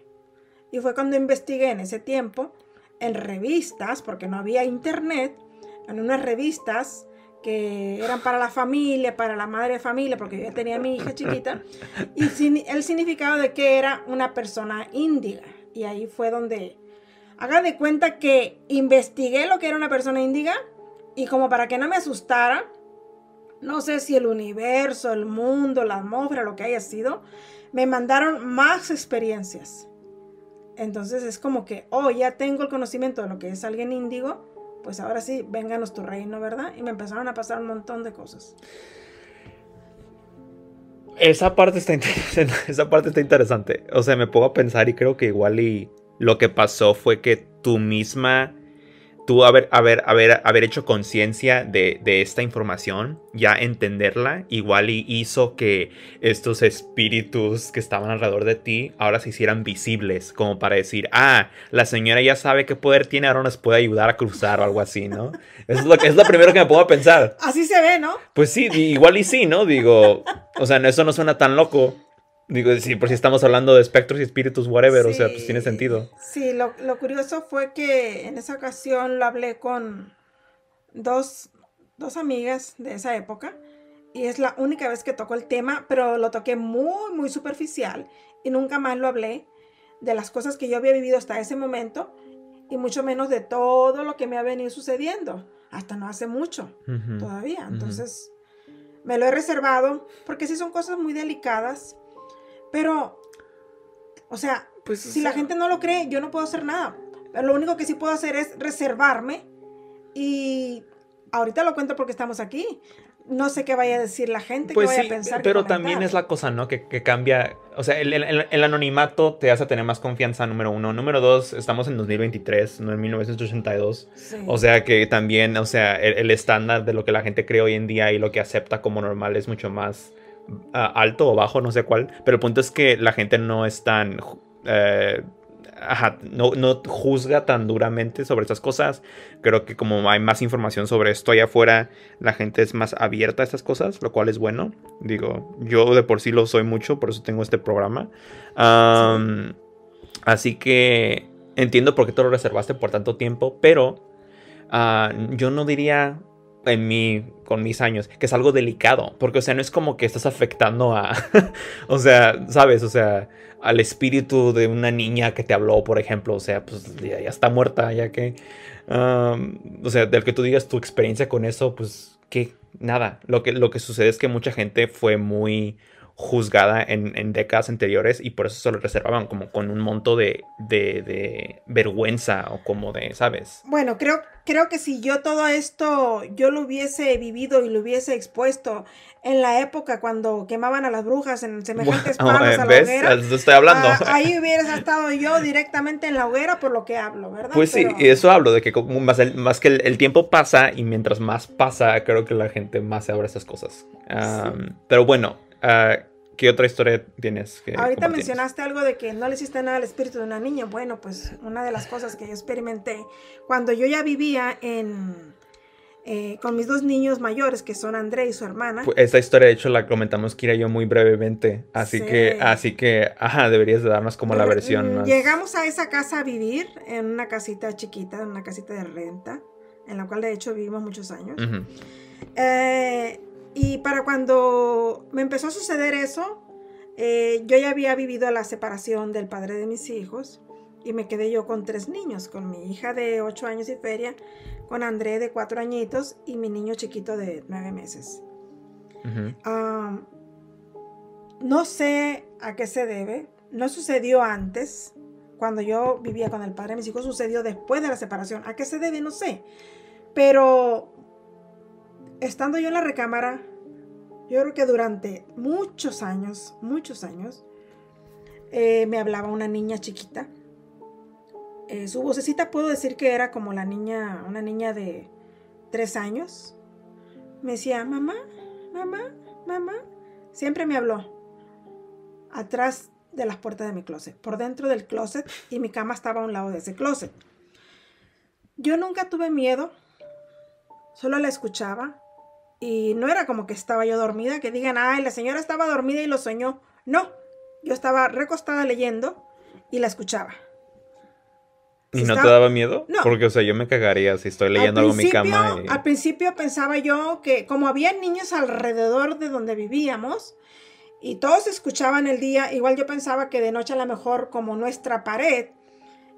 Y fue cuando investigué en ese tiempo, en revistas, porque no había internet, en unas revistas que eran para la familia, para la madre de familia, porque yo ya tenía a mi hija chiquita, y el significado de que era una persona índiga. Y ahí fue donde, haga de cuenta que investigué lo que era una persona índiga, y como para que no me asustara, no sé si el universo, el mundo, la atmósfera, lo que haya sido, me mandaron más experiencias. Entonces es como que, ya tengo el conocimiento de lo que es alguien índigo, pues ahora sí, vénganos tu reino, ¿verdad? Y me empezaron a pasar un montón de cosas. Esa parte está interesante. O sea, me pongo a pensar y creo que igual y lo que pasó fue que tú misma, tú haber hecho conciencia de esta información, ya entenderla, igual y hizo que estos espíritus que estaban alrededor de ti ahora se hicieran visibles, como para decir, la señora ya sabe qué poder tiene, ahora nos puede ayudar a cruzar o algo así, ¿no? Eso es lo primero que me pongo a pensar. Así se ve, ¿no? Pues sí, igual y sí, ¿no? Digo, o sea, eso no suena tan loco. Digo, sí, por si estamos hablando de espectros y espíritus, whatever, sí, o sea, pues tiene sentido. Sí, lo curioso fue que en esa ocasión lo hablé con dos amigas de esa época y es la única vez que toco el tema, pero lo toqué muy, muy superficial y nunca más lo hablé de las cosas que yo había vivido hasta ese momento y mucho menos de todo lo que me ha venido sucediendo, hasta no hace mucho todavía. Entonces, me lo he reservado porque sí son cosas muy delicadas. Pero, o sea, pues, si la gente no lo cree, yo no puedo hacer nada. Pero lo único que sí puedo hacer es reservarme. Y ahorita lo cuento porque estamos aquí. No sé qué vaya a decir la gente, pues qué vaya a pensar. Pero también es la cosa, ¿no? Que cambia. O sea, el anonimato te hace tener más confianza, número uno. Número dos, estamos en 2023, no en 1982. Sí. O sea, que también, o sea, el estándar de lo que la gente cree hoy en día y lo que acepta como normal es mucho más alto o bajo, no sé cuál, pero el punto es que la gente no es tan ajá, no juzga tan duramente sobre estas cosas. Creo que como hay más información sobre esto allá afuera, la gente es más abierta a estas cosas, lo cual es bueno. Digo, yo de por sí lo soy mucho, por eso tengo este programa. Sí. Así que entiendo por qué te lo reservaste por tanto tiempo, pero yo no diría con mis años, que es algo delicado, porque, o sea, no es como que estás afectando a, o sea, ¿sabes? O sea, al espíritu de una niña que te habló, por ejemplo, o sea, pues ya está muerta, ya que, o sea, del que tú digas tu experiencia con eso, pues, que nada, lo que sucede es que mucha gente fue muy juzgada en décadas anteriores y por eso se lo reservaban como con un monto de vergüenza o como de, ¿sabes? Bueno, creo que si yo todo esto, yo lo hubiese vivido y lo hubiese expuesto en la época cuando quemaban a las brujas en semejantes palos a la ¿Ves? hoguera, Eso estoy hablando. ahí hubieras estado yo directamente en la hoguera por lo que hablo, ¿verdad? Pues sí, Pero y eso hablo, de que más que el tiempo pasa y mientras más pasa, creo que la gente más se abre a esas cosas. sí. Pero bueno, ¿qué otra historia tienes que Ahorita compartirnos? mencionaste algo de que no le hiciste nada al espíritu de una niña. Bueno, pues una de las cosas que yo experimenté cuando yo ya vivía con mis dos niños mayores, que son André y su hermana. Pues esta historia, de hecho, la comentamos Kira y yo muy brevemente. Sí. Ajá, deberías de darnos como la versión más. Llegamos a esa casa a vivir en una casita chiquita, en una casita de renta, en la cual de hecho vivimos muchos años. Ujú. Y para cuando me empezó a suceder eso, yo ya había vivido la separación del padre de mis hijos y me quedé yo con 3 niños, con mi hija de 8 años y feria, con André de 4 añitos y mi niño chiquito de 9 meses. Ujú. No sé a qué se debe, no sucedió antes, cuando yo vivía con el padre de mis hijos, sucedió después de la separación. ¿A qué se debe? No sé. Pero estando yo en la recámara, yo creo que durante muchos años, me hablaba una niña chiquita. Su vocecita puedo decir que era como una niña de 3 años. Me decía, mamá, mamá, mamá. Siempre me habló atrás de las puertas de mi closet, por dentro del closet, y mi cama estaba a un lado de ese closet. Yo nunca tuve miedo, solo la escuchaba. Y no era como que estaba yo dormida, que digan, ay, la señora estaba dormida y lo soñó. No, yo estaba recostada leyendo y la escuchaba. ¿Y Si no te estaba... daba miedo? No, Porque, o sea, yo me cagaría si estoy leyendo algo en mi cama al y... principio pensaba yo que como había niños alrededor de donde vivíamos y todos escuchaban el día, igual yo pensaba que de noche a lo mejor como nuestra pared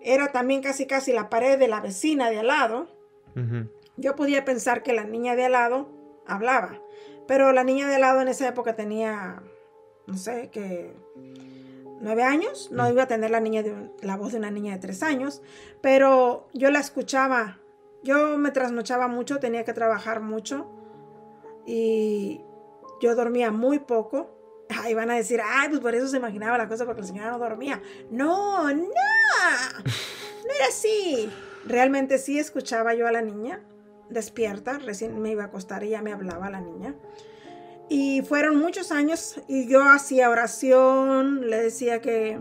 era también casi la pared de la vecina de al lado, Ujú. yo podía pensar que la niña de al lado hablaba. Pero la niña de al lado en esa época tenía, no sé, que 9 años. No iba a tener la voz de una niña de 3 años. Pero yo la escuchaba. Yo me trasnochaba mucho, tenía que trabajar mucho. Y yo dormía muy poco. Ay, van a decir, ay, pues por eso se imaginaba la cosa porque la señora no dormía. No, no, no era así. Realmente sí escuchaba yo a la niña despierta, recién me iba a acostar y ya me hablaba la niña. Y fueron muchos años y yo hacía oración, le decía que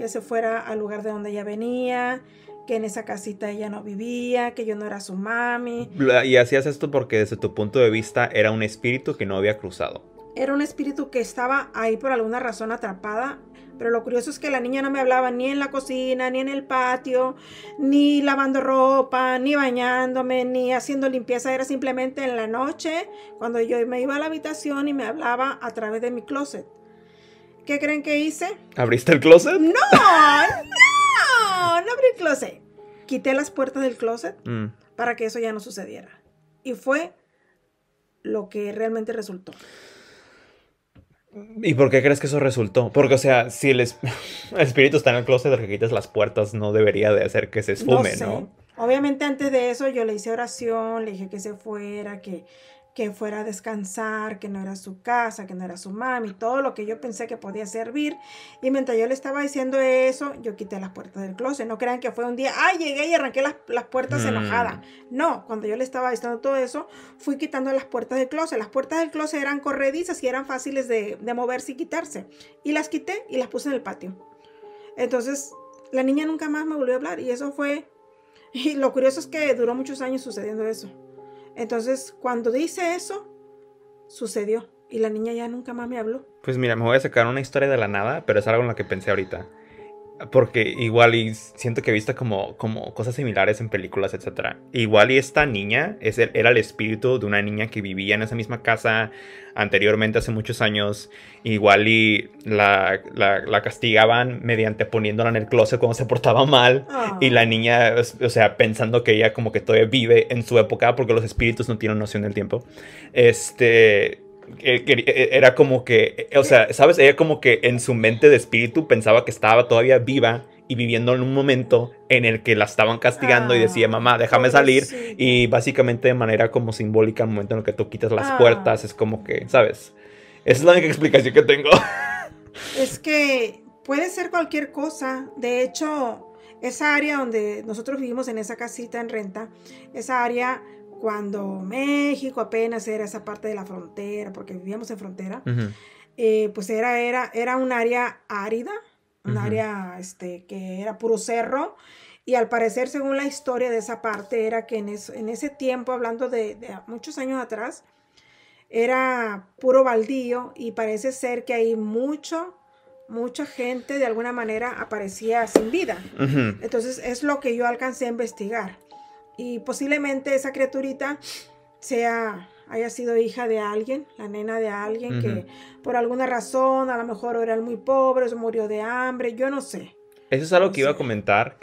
se fuera al lugar de donde ella venía, que en esa casita ella no vivía, que yo no era su mami. Y hacías esto porque desde tu punto de vista era un espíritu que no había cruzado. Era un espíritu que estaba ahí por alguna razón atrapada. Pero lo curioso es que la niña no me hablaba ni en la cocina, ni en el patio, ni lavando ropa, ni bañándome, ni haciendo limpieza. Era simplemente en la noche, cuando yo me iba a la habitación y me hablaba a través de mi closet. ¿Qué creen que hice? ¿Abriste el closet? No abrí el closet. Quité las puertas del closet para que eso ya no sucediera. Y fue lo que realmente resultó. ¿Y por qué crees que eso resultó? Porque, o sea, si el espíritu está en el closet, el que quites las puertas no debería de hacer que se esfume, No sé. ¿no? Obviamente antes de eso yo le hice oración, le dije que se fuera, que fuera a descansar, que no era su casa, que no era su mami, todo lo que yo pensé que podía servir. Y mientras yo le estaba diciendo eso, yo quité las puertas del closet. No crean que fue un día, ay, llegué y arranqué las puertas enojada. No, cuando yo le estaba diciendo todo eso, fui quitando las puertas del closet. Las puertas del closet eran corredizas y eran fáciles de moverse y quitarse. Y las quité y las puse en el patio. Entonces, la niña nunca más me volvió a hablar y eso fue, y lo curioso es que duró muchos años sucediendo eso. Entonces, cuando dice eso, sucedió y la niña ya nunca más me habló. Pues mira, me voy a sacar una historia de la nada, pero es algo en lo que pensé ahorita. Porque igual y siento que he visto como cosas similares en películas, etcétera. Igual y esta niña era el espíritu de una niña que vivía en esa misma casa anteriormente, hace muchos años. Igual y la castigaban mediante poniéndola en el closet cuando se portaba mal. Oh. Y la niña, o sea, pensando que ella como que todavía vive en su época, porque los espíritus no tienen noción del tiempo. Era como que, o sea, ¿sabes? Ella como que en su mente de espíritu pensaba que estaba todavía viva y viviendo en un momento en el que la estaban castigando y decía, mamá, déjame salir. Y básicamente de manera como simbólica, al momento en el que tú quitas las puertas, es como que, ¿sabes? Esa es la única explicación que tengo. Es que puede ser cualquier cosa. De hecho, esa área donde nosotros vivimos en esa casita en renta, esa área... Cuando México apenas era esa parte de la frontera, porque vivíamos en frontera, pues era un área árida, un área que era puro cerro, y al parecer, según la historia de esa parte, era que en ese tiempo, hablando de muchos años atrás, era puro baldío, y parece ser que ahí mucha gente de alguna manera aparecía sin vida. Entonces es lo que yo alcancé a investigar. Y posiblemente esa criaturita haya sido hija de alguien, la nena de alguien que por alguna razón, a lo mejor era muy pobre, o murió de hambre, yo no sé. Eso es algo que iba a comentar,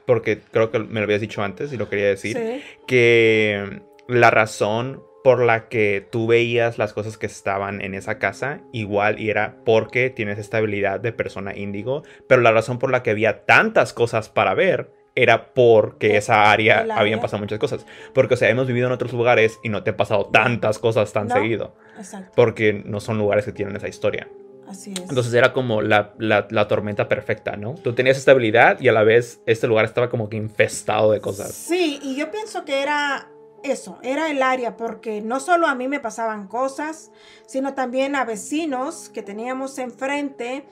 porque creo que me lo habías dicho antes y lo quería decir, Sí. que la razón por la que tú veías las cosas que estaban en esa casa, igual y era porque tienes esta habilidad de persona índigo, pero la razón por la que había tantas cosas para ver era porque esa área habían pasado muchas cosas. Porque, o sea, hemos vivido en otros lugares y no te han pasado tantas cosas tan seguido. Exacto. Porque no son lugares que tienen esa historia. Así es. Entonces era como la tormenta perfecta, ¿no? Tú tenías esta habilidad y a la vez este lugar estaba como que infestado de cosas. Sí, y yo pienso que era eso, era el área, porque no solo a mí me pasaban cosas, sino también a vecinos que teníamos enfrente.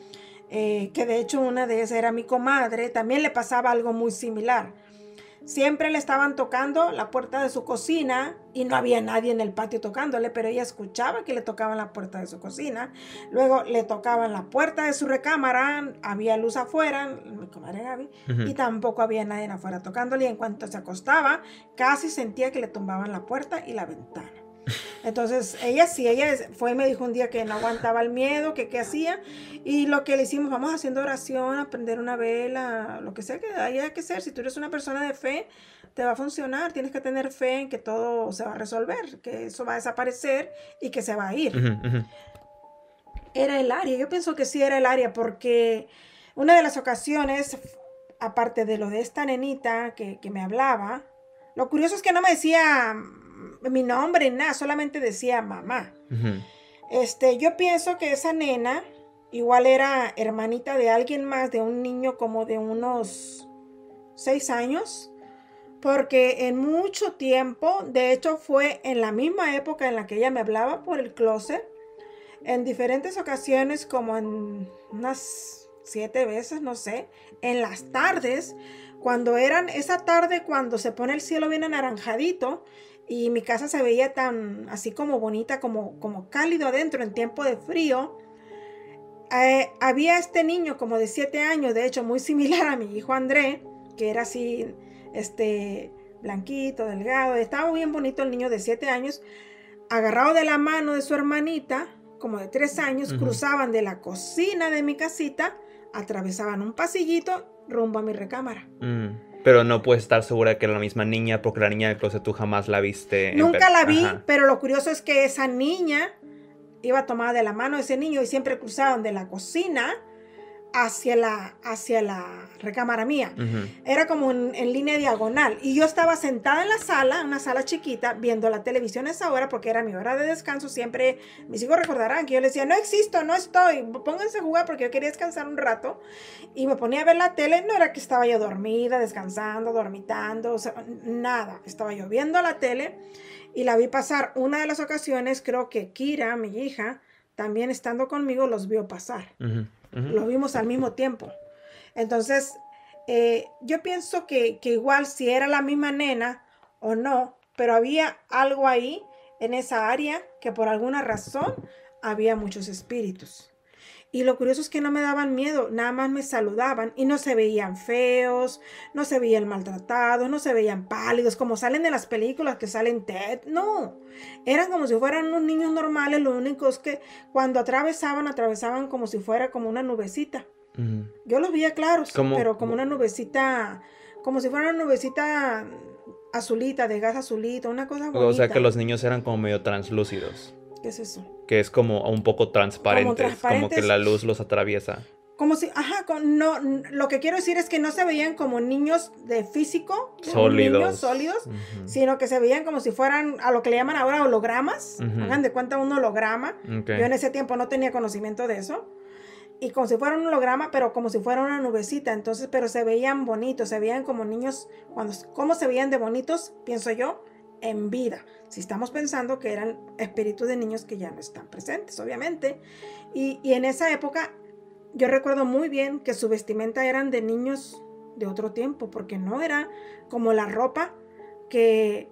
Que de hecho una de esas era mi comadre, también le pasaba algo muy similar. Siempre le estaban tocando la puerta de su cocina y no había nadie en el patio tocándole, pero ella escuchaba que le tocaban la puerta de su cocina. Luego le tocaban la puerta de su recámara, había luz afuera, mi comadre Gaby, y tampoco había nadie afuera tocándole. Y en cuanto se acostaba, casi sentía que le tumbaban la puerta y la ventana. Entonces ella fue y me dijo un día que no aguantaba el miedo, que qué hacía, y lo que le hicimos, vamos haciendo oración, a prender una vela, lo que sea que haya que hacer. Si tú eres una persona de fe, te va a funcionar, tienes que tener fe en que todo se va a resolver, que eso va a desaparecer y que se va a ir. Era el área, yo pienso que sí era el área, porque una de las ocasiones, aparte de lo de esta nenita que me hablaba, lo curioso es que no me decía mi nombre, nada, solamente decía mamá. Yo pienso que esa nena igual era hermanita de alguien más, de un niño como de unos 6 años, porque en mucho tiempo, de hecho fue en la misma época en la que ella me hablaba por el closet, en diferentes ocasiones, como en unas 7 veces, no sé, en las tardes, cuando eran esa tarde cuando se pone el cielo bien anaranjadito y mi casa se veía tan así como bonita, como cálido adentro en tiempo de frío, había este niño como de 7 años, de hecho muy similar a mi hijo André, que era así, blanquito, delgado, estaba bien bonito el niño de 7 años, agarrado de la mano de su hermanita, como de 3 años, cruzaban de la cocina de mi casita, atravesaban un pasillito rumbo a mi recámara. Pero no puedes estar segura de que era la misma niña, porque la niña del closet tú jamás la viste. Nunca la vi, pero lo curioso es que esa niña iba tomada de la mano de ese niño y siempre cruzaban de la cocina hacia la recámara mía. Era como en línea diagonal. Y yo estaba sentada en la sala, una sala chiquita, viendo la televisión a esa hora, porque era mi hora de descanso. Siempre, mis hijos recordarán que yo les decía, no existo, no estoy, pónganse a jugar, porque yo quería descansar un rato. Y me ponía a ver la tele, no era que estaba yo dormida, descansando, dormitando, o sea, nada. Estaba yo viendo la tele y la vi pasar. Una de las ocasiones, creo que Kira, mi hija, también estando conmigo, los vio pasar. Lo vimos al mismo tiempo. Entonces, Yo pienso que igual si era la misma nena o no, pero había algo ahí en esa área que por alguna razón había muchos espíritus. Y lo curioso es que no me daban miedo, nada más me saludaban y no se veían feos, no se veían maltratados, no se veían pálidos, como salen de las películas que salen Ted, no. Eran como si fueran unos niños normales, lo único es que cuando atravesaban como si fuera como una nubecita. Yo los veía claros, pero como una nubecita, como si fuera una nubecita azulita, de gas azulito, una cosa bonita. O sea que los niños eran como medio translúcidos. ¿Qué es eso? Que es como un poco transparentes, como que la luz los atraviesa. Como si, no, lo que quiero decir es que no se veían como niños de físico, sólidos, sino que se veían como si fueran a lo que le llaman ahora hologramas. Hagan de cuenta un holograma. Yo en ese tiempo no tenía conocimiento de eso. Y como si fuera un holograma, pero como si fuera una nubecita. Entonces, pero se veían bonitos, se veían como niños. ¿Cómo se veían de bonitos? Pienso yo, en vida. Si estamos pensando que eran espíritus de niños que ya no están presentes, obviamente. Y en esa época, yo recuerdo muy bien que su vestimenta eran de niños de otro tiempo, porque no era como la ropa que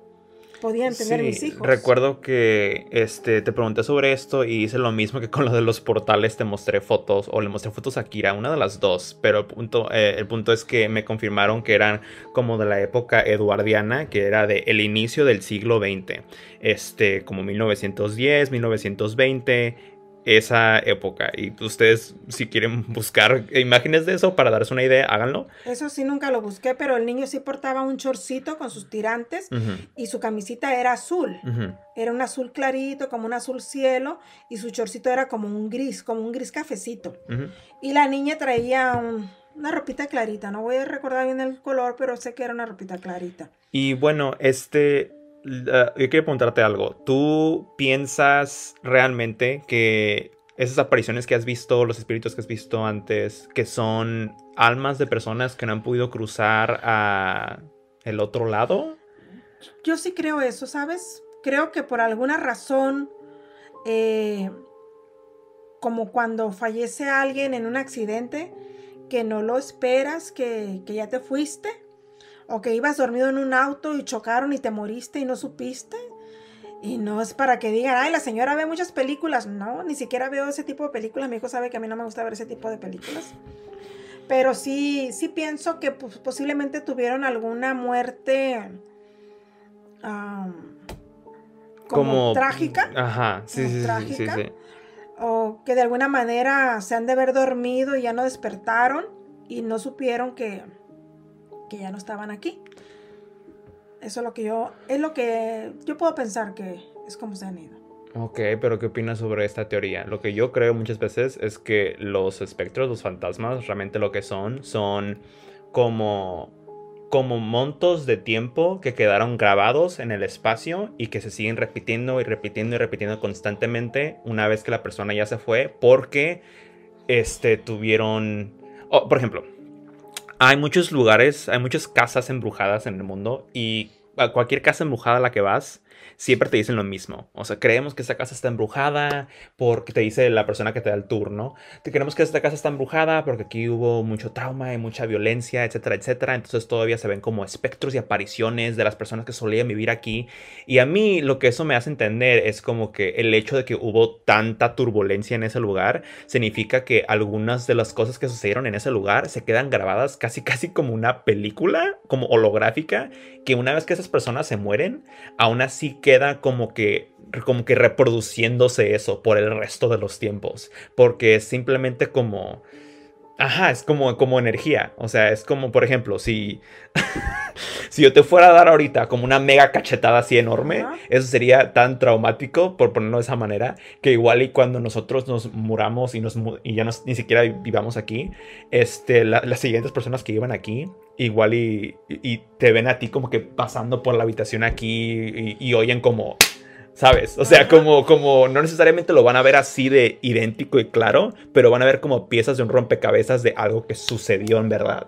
podían tener mis hijos. Recuerdo que te pregunté sobre esto y hice lo mismo que con lo de los portales, te mostré fotos, o le mostré fotos a Kira, una de las dos, pero el punto es que me confirmaron que eran como de la época eduardiana, que era de el inicio del siglo XX, como 1910, 1920, esa época. Y ustedes, si quieren buscar imágenes de eso para darse una idea, háganlo. Eso sí nunca lo busqué, pero el niño sí portaba un shortcito con sus tirantes y su camisita era azul. Era un azul clarito, como un azul cielo, y su shortcito era como un gris cafecito. Y la niña traía una ropita clarita, no voy a recordar bien el color, pero sé que era una ropita clarita. Y bueno, yo quiero preguntarte algo. ¿Tú piensas realmente que esas apariciones que has visto, los espíritus que has visto antes, que son almas de personas que no han podido cruzar a el otro lado? Yo sí creo eso, ¿sabes? Creo que por alguna razón, como cuando fallece alguien en un accidente, que no lo esperas, que ya te fuiste, o que ibas dormido en un auto y chocaron y te moriste y no supiste. Y no es para que digan, ay, la señora ve muchas películas. No, ni siquiera veo ese tipo de películas. Mi hijo sabe que a mí no me gusta ver ese tipo de películas. Pero sí pienso que pues, posiblemente tuvieron alguna muerte como trágica. Ajá, sí, trágica, sí. O que de alguna manera se han de haber dormido y ya no despertaron y no supieron que ya no estaban aquí. Eso es lo que yo puedo pensar que es como se han ido. Ok, pero ¿qué opinas sobre esta teoría? Lo que yo creo muchas veces es que los espectros, los fantasmas, realmente lo que son como montos de tiempo que quedaron grabados en el espacio y que se siguen repitiendo y repitiendo y repitiendo constantemente una vez que la persona ya se fue porque tuvieron... por ejemplo, hay muchos lugares, hay muchas casas embrujadas en el mundo y a cualquier casa embrujada a la que vas, siempre te dicen lo mismo. O sea, creemos que esta casa está embrujada porque te dice la persona que te da el tour, ¿no? Te creemos que esta casa está embrujada porque aquí hubo mucho trauma y mucha violencia, etcétera, etcétera. Entonces todavía se ven como espectros y apariciones de las personas que solían vivir aquí. Y a mí lo que eso me hace entender es como que el hecho de que hubo tanta turbulencia en ese lugar significa que algunas de las cosas que sucedieron en ese lugar se quedan grabadas casi como una película, como holográfica, que una vez que esas personas se mueren, aún así queda como que reproduciéndose eso por el resto de los tiempos, porque es simplemente como... Ajá, es como energía. O sea, es como, por ejemplo, si yo te fuera a dar ahorita como una mega cachetada así enorme, eso sería tan traumático, por ponerlo de esa manera, que igual y cuando nosotros nos muramos y ya ni siquiera vivamos aquí, las siguientes personas que iban aquí, igual y te ven a ti como que pasando por la habitación aquí y oyen como... ¿Sabes? O sea, como no necesariamente lo van a ver así de idéntico y claro, pero van a ver como piezas de un rompecabezas de algo que sucedió en verdad.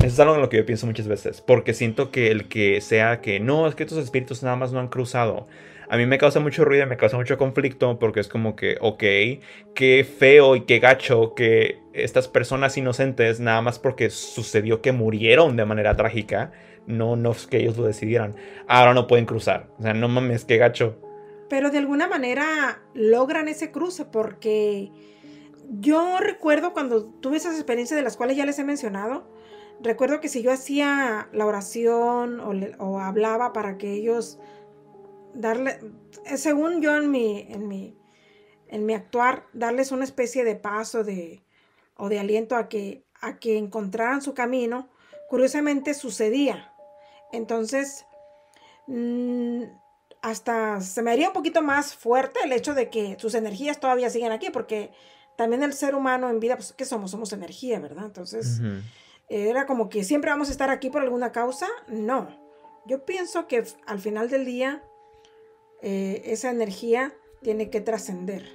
Eso es algo en lo que yo pienso muchas veces, porque siento que el que sea que no, es que estos espíritus nada más no han cruzado. A mí me causa mucho ruido, me causa mucho conflicto, porque es como que, ok, qué feo y qué gacho que estas personas inocentes, nada más porque sucedió que murieron de manera trágica, no es que ellos lo decidieran, ahora no pueden cruzar. O sea, no mames, qué gacho. Pero de alguna manera logran ese cruce porque yo recuerdo cuando tuve esas experiencias de las cuales ya les he mencionado, recuerdo que si yo hacía la oración o hablaba para que ellos darle, según yo en mi actuar, darles una especie de paso o de aliento a que encontraran su camino, curiosamente sucedía. Entonces, hasta se me haría un poquito más fuerte el hecho de que sus energías todavía siguen aquí, porque también el ser humano en vida, pues, ¿qué somos? Somos energía, ¿verdad? Entonces, era como que siempre vamos a estar aquí por alguna causa. No, yo pienso que al final del día, esa energía tiene que trascender,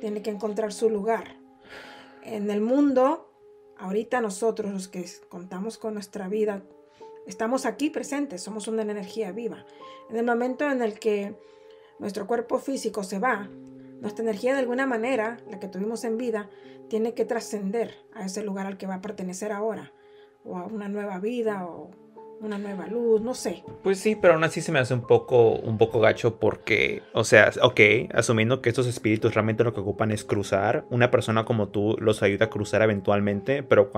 tiene que encontrar su lugar. En el mundo, ahorita nosotros los que contamos con nuestra vida, estamos aquí presentes, somos una energía viva. En el momento en el que nuestro cuerpo físico se va, nuestra energía de alguna manera, la que tuvimos en vida, tiene que trascender a ese lugar al que va a pertenecer ahora, o a una nueva vida, o una nueva luz, no sé. Pues sí, pero aún así se me hace un poco gacho porque, o sea, ok, asumiendo que estos espíritus realmente lo que ocupan es cruzar, una persona como tú los ayuda a cruzar eventualmente, pero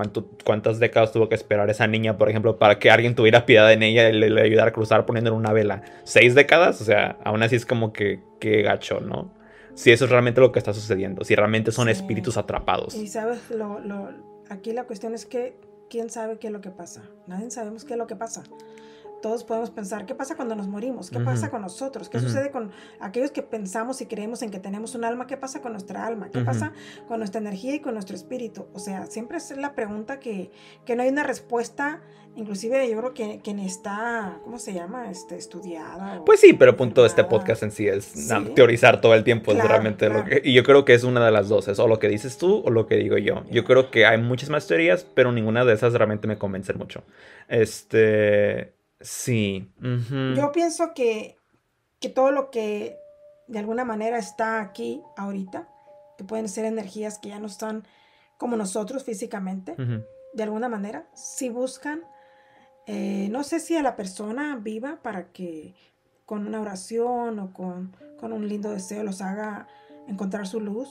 ¿cuántas décadas tuvo que esperar esa niña, por ejemplo, para que alguien tuviera piedad en ella y le ayudara a cruzar poniéndole una vela? ¿6 décadas? O sea, aún así es como que gacho, ¿no? Si eso es realmente lo que está sucediendo, si realmente son espíritus atrapados. Y sabes, aquí la cuestión es que ¿quién sabe qué es lo que pasa? Nadie sabemos qué es lo que pasa. Todos podemos pensar, ¿qué pasa cuando nos morimos? ¿Qué pasa con nosotros? ¿Qué sucede con aquellos que pensamos y creemos en que tenemos un alma? ¿Qué pasa con nuestra alma? ¿Qué pasa con nuestra energía y con nuestro espíritu? O sea, siempre es la pregunta que no hay una respuesta, inclusive yo creo que ni está, ¿cómo se llama? Estudiada. Pues sí, pero punto este podcast en sí es teorizar todo el tiempo, claro, es realmente lo que... Y yo creo que es una de las dos, es o lo que dices tú o lo que digo yo. Yo creo que hay muchas más teorías, pero ninguna de esas realmente me convence mucho. Sí. Yo pienso que todo lo que de alguna manera está aquí ahorita, que pueden ser energías que ya no están como nosotros físicamente, de alguna manera, si buscan, no sé si a la persona viva para que con una oración o con un lindo deseo los haga encontrar su luz.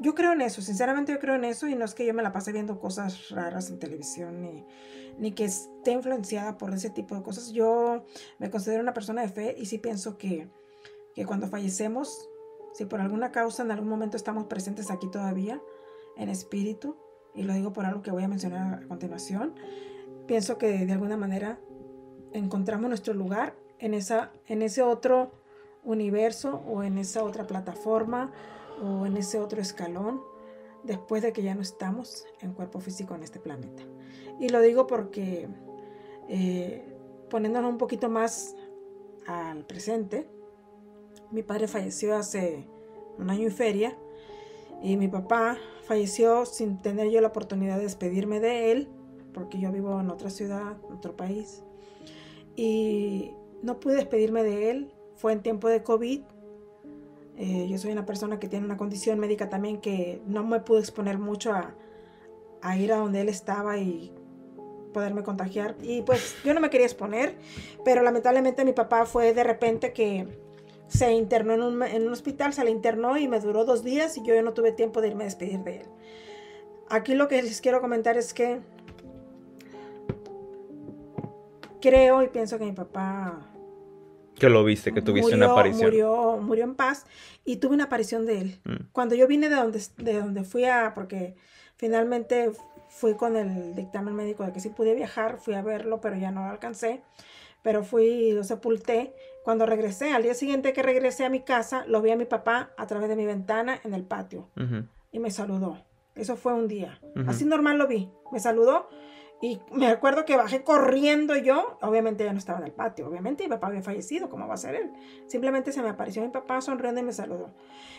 Yo creo en eso, sinceramente yo creo en eso, y no es que yo me la pase viendo cosas raras en televisión ni que esté influenciada por ese tipo de cosas. Yo me considero una persona de fe y sí pienso que cuando fallecemos, si por alguna causa en algún momento estamos presentes aquí todavía en espíritu, y lo digo por algo que voy a mencionar a continuación, pienso que de alguna manera encontramos nuestro lugar en ese otro universo o en esa otra plataforma o en ese otro escalón después de que ya no estamos en cuerpo físico en este planeta. Y lo digo porque poniéndonos un poquito más al presente, mi padre falleció hace 1 año y feria y mi papá falleció sin tener yo la oportunidad de despedirme de él porque yo vivo en otra ciudad, en otro país, y no pude despedirme de él. Fue en tiempo de COVID. Yo soy una persona que tiene una condición médica también que no me pude exponer mucho a ir a donde él estaba y poderme contagiar. Y pues yo no me quería exponer, pero lamentablemente mi papá fue de repente que se internó en un hospital, se le internó y me duró 2 días y yo no tuve tiempo de irme a despedir de él. Aquí lo que les quiero comentar es que creo y pienso que mi papá... Que lo viste, que tuviste una aparición. Murió en paz y tuve una aparición de él. Cuando yo vine de donde fui porque finalmente fui con el dictamen médico de que sí pude viajar, fui a verlo, pero ya no lo alcancé. Pero fui y lo sepulté. Cuando regresé, al día siguiente que regresé a mi casa, lo vi a mi papá a través de mi ventana en el patio. Y me saludó. Eso fue un día. Así normal lo vi. Me saludó Y me acuerdo que bajé corriendo yo, obviamente ya no estaba en el patio, obviamente mi papá había fallecido, ¿cómo va a ser él? Simplemente se me apareció mi papá sonriendo y me saludó.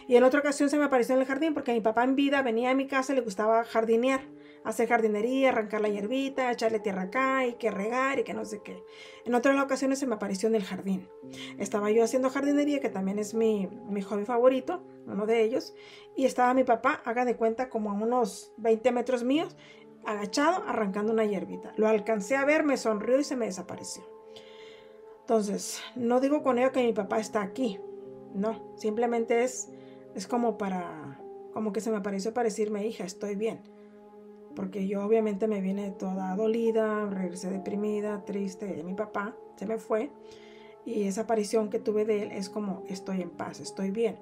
Y en otra ocasión se me apareció en el jardín porque mi papá en vida venía a mi casa y le gustaba jardinear, hacer jardinería, arrancar la hierbita, echarle tierra acá y que regar y que no sé qué. En otras ocasiones se me apareció en el jardín. Estaba yo haciendo jardinería, que también es mi hobby favorito, uno de ellos, y estaba mi papá, haga de cuenta, como a unos 20 metros míos, agachado, arrancando una hierbita. Lo alcancé a ver, me sonrió y se me desapareció. Entonces, no digo con ello que mi papá está aquí, no, simplemente es como como que se me apareció para decirme, hija, estoy bien. Porque yo obviamente me vine toda dolida, regresé deprimida, triste, de mi papá se me fue. Y esa aparición que tuve de él es como, estoy en paz, estoy bien.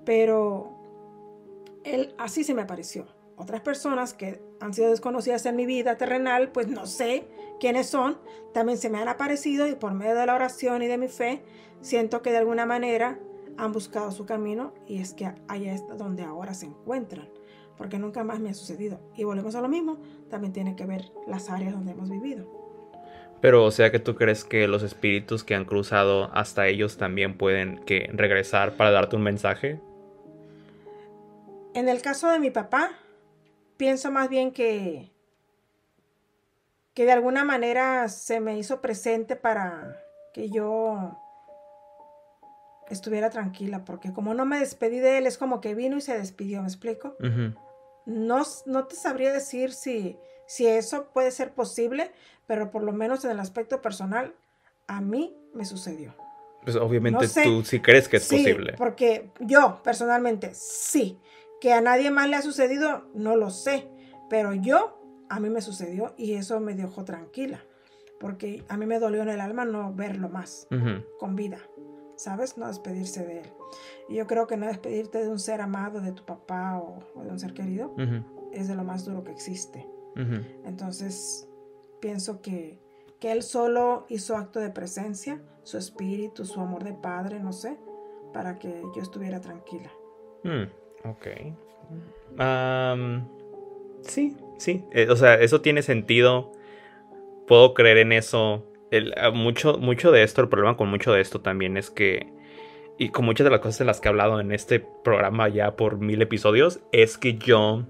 Pero él así se me apareció. Otras personas que han sido desconocidas en mi vida terrenal, pues no sé quiénes son, también se me han aparecido y por medio de la oración y de mi fe, siento que de alguna manera han buscado su camino y es que allá es donde ahora se encuentran, porque nunca más me ha sucedido. Y volvemos a lo mismo, también tiene que ver las áreas donde hemos vivido. Pero, o sea que tú crees que los espíritus que han cruzado hasta ellos también pueden regresar para darte un mensaje. En el caso de mi papá, pienso más bien que de alguna manera se me hizo presente para que yo estuviera tranquila, porque como no me despedí de él, es como que vino y se despidió, ¿me explico? Uh-huh. No te sabría decir si eso puede ser posible, pero por lo menos en el aspecto personal, a mí me sucedió. Pues obviamente No sé, tú sí crees que es sí, posible. porque yo personalmente sí, que a nadie más le ha sucedido, no lo sé, pero a mí me sucedió y eso me dejó tranquila, porque a mí me dolió en el alma no verlo más con vida, ¿sabes? No despedirse de él. Y yo creo que no despedirte de un ser amado, de tu papá o de un ser querido, es de lo más duro que existe. Entonces, pienso que él solo hizo acto de presencia, su espíritu, su amor de padre, no sé, para que yo estuviera tranquila. Ok. Sí. O sea, eso tiene sentido. Puedo creer en eso. Mucho de esto, el problema con mucho de esto también es que, y con muchas de las cosas de las que he hablado en este programa ya por 1000 episodios, es que yo,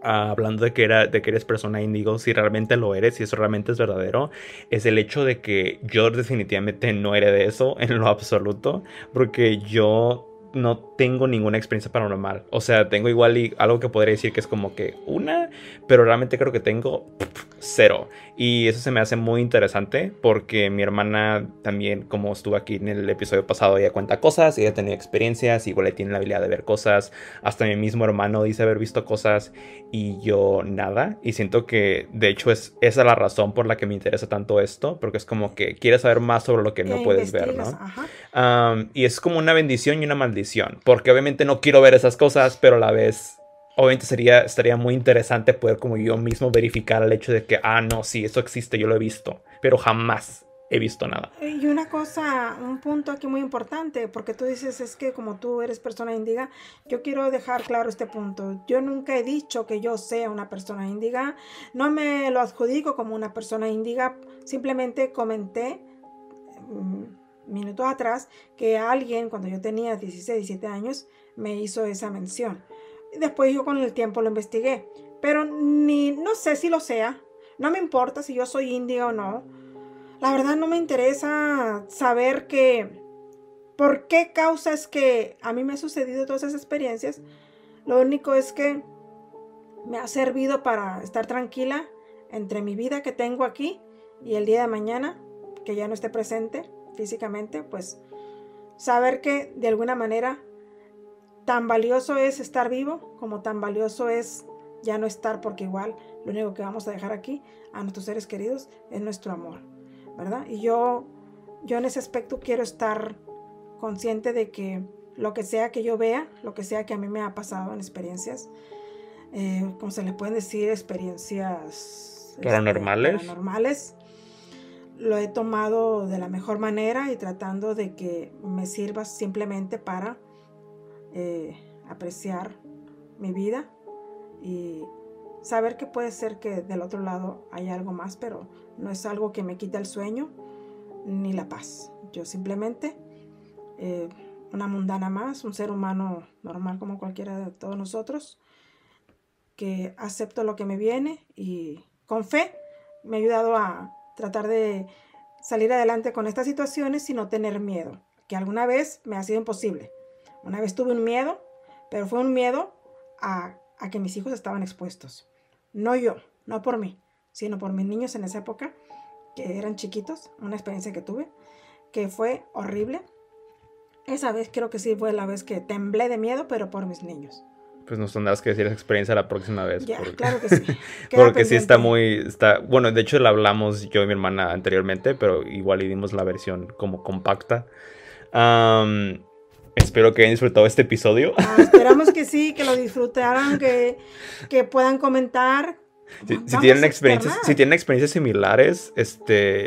hablando de que eres persona índigo, si realmente lo eres, si eso realmente es verdadero, es el hecho de que yo definitivamente no heredé eso en lo absoluto, porque yo no tengo ninguna experiencia paranormal. O sea, tengo igual algo que podría decir que es como que pero realmente creo que tengo 0. Y eso se me hace muy interesante porque mi hermana también, como estuvo aquí en el episodio pasado, ella cuenta cosas, ella tenía experiencias, igual ella tiene la habilidad de ver cosas. Hasta mi mismo hermano dice haber visto cosas y yo nada. Y siento que de hecho esa es la razón por la que me interesa tanto esto, porque es como que quieres saber más sobre lo que no puedes ver, ¿no? Y es como una bendición y una maldición, porque obviamente no quiero ver esas cosas, pero a la vez obviamente estaría muy interesante poder como yo mismo verificar el hecho de que, no, sí, eso existe, yo lo he visto, pero jamás he visto nada. Y una cosa, un punto aquí muy importante, porque tú dices, es que como tú eres persona índiga, yo quiero dejar claro este punto. Yo nunca he dicho que yo sea una persona índiga, no me lo adjudico como una persona índiga, simplemente comenté minutos atrás que alguien, cuando yo tenía 16, 17 años, me hizo esa mención. Después yo con el tiempo lo investigué, pero no sé si lo sea, no me importa si yo soy índiga o no. La verdad no me interesa saber por qué causa es que a mí me han sucedido todas esas experiencias. Lo único es que me ha servido para estar tranquila entre mi vida que tengo aquí y el día de mañana, que ya no esté presente físicamente, pues saber que de alguna manera tan valioso es estar vivo como tan valioso es ya no estar, porque igual lo único que vamos a dejar aquí a nuestros seres queridos es nuestro amor, ¿verdad? Y yo en ese aspecto quiero estar consciente de que lo que sea que yo vea, lo que sea que a mí me ha pasado en experiencias, como se le pueden decir, experiencias paranormales, lo he tomado de la mejor manera y tratando de que me sirva simplemente para apreciar mi vida y saber que puede ser que del otro lado haya algo más, pero no es algo que me quite el sueño ni la paz. Yo simplemente, una mundana más, un ser humano normal como cualquiera de todos nosotros, que acepto lo que me viene y con fe me ha ayudado a tratar de salir adelante con estas situaciones sin no tener miedo, que alguna vez me ha sido imposible. Una vez tuve un miedo, pero fue un miedo a que mis hijos estaban expuestos. No yo, no por mí, sino por mis niños en esa época, que eran chiquitos, una experiencia que tuve, que fue horrible. Esa vez creo que sí fue la vez que temblé de miedo, pero por mis niños. Pues nos tendrás que decir esa experiencia la próxima vez. Ya, claro que sí. Porque sí está, bueno, de hecho la hablamos yo y mi hermana anteriormente, pero igual le dimos la versión como compacta. Espero que hayan disfrutado este episodio. Esperamos que sí, que lo disfrutaran, que puedan comentar. Si tienen experiencias similares,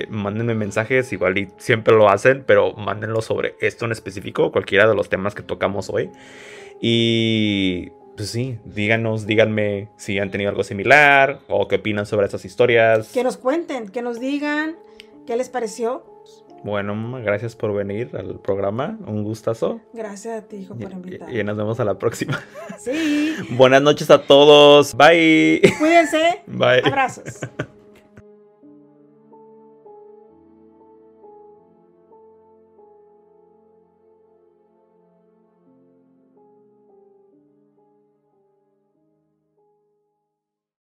mándenme mensajes, igual y siempre lo hacen, pero mándenlo sobre esto en específico, cualquiera de los temas que tocamos hoy. Y pues sí, díganme si han tenido algo similar o qué opinan sobre esas historias. Que nos cuenten, que nos digan qué les pareció. Bueno, gracias por venir al programa, un gustazo. Gracias a ti, hijo, por invitarme. Y nos vemos a la próxima. Sí. Buenas noches a todos, bye. Cuídense. Bye. Abrazos.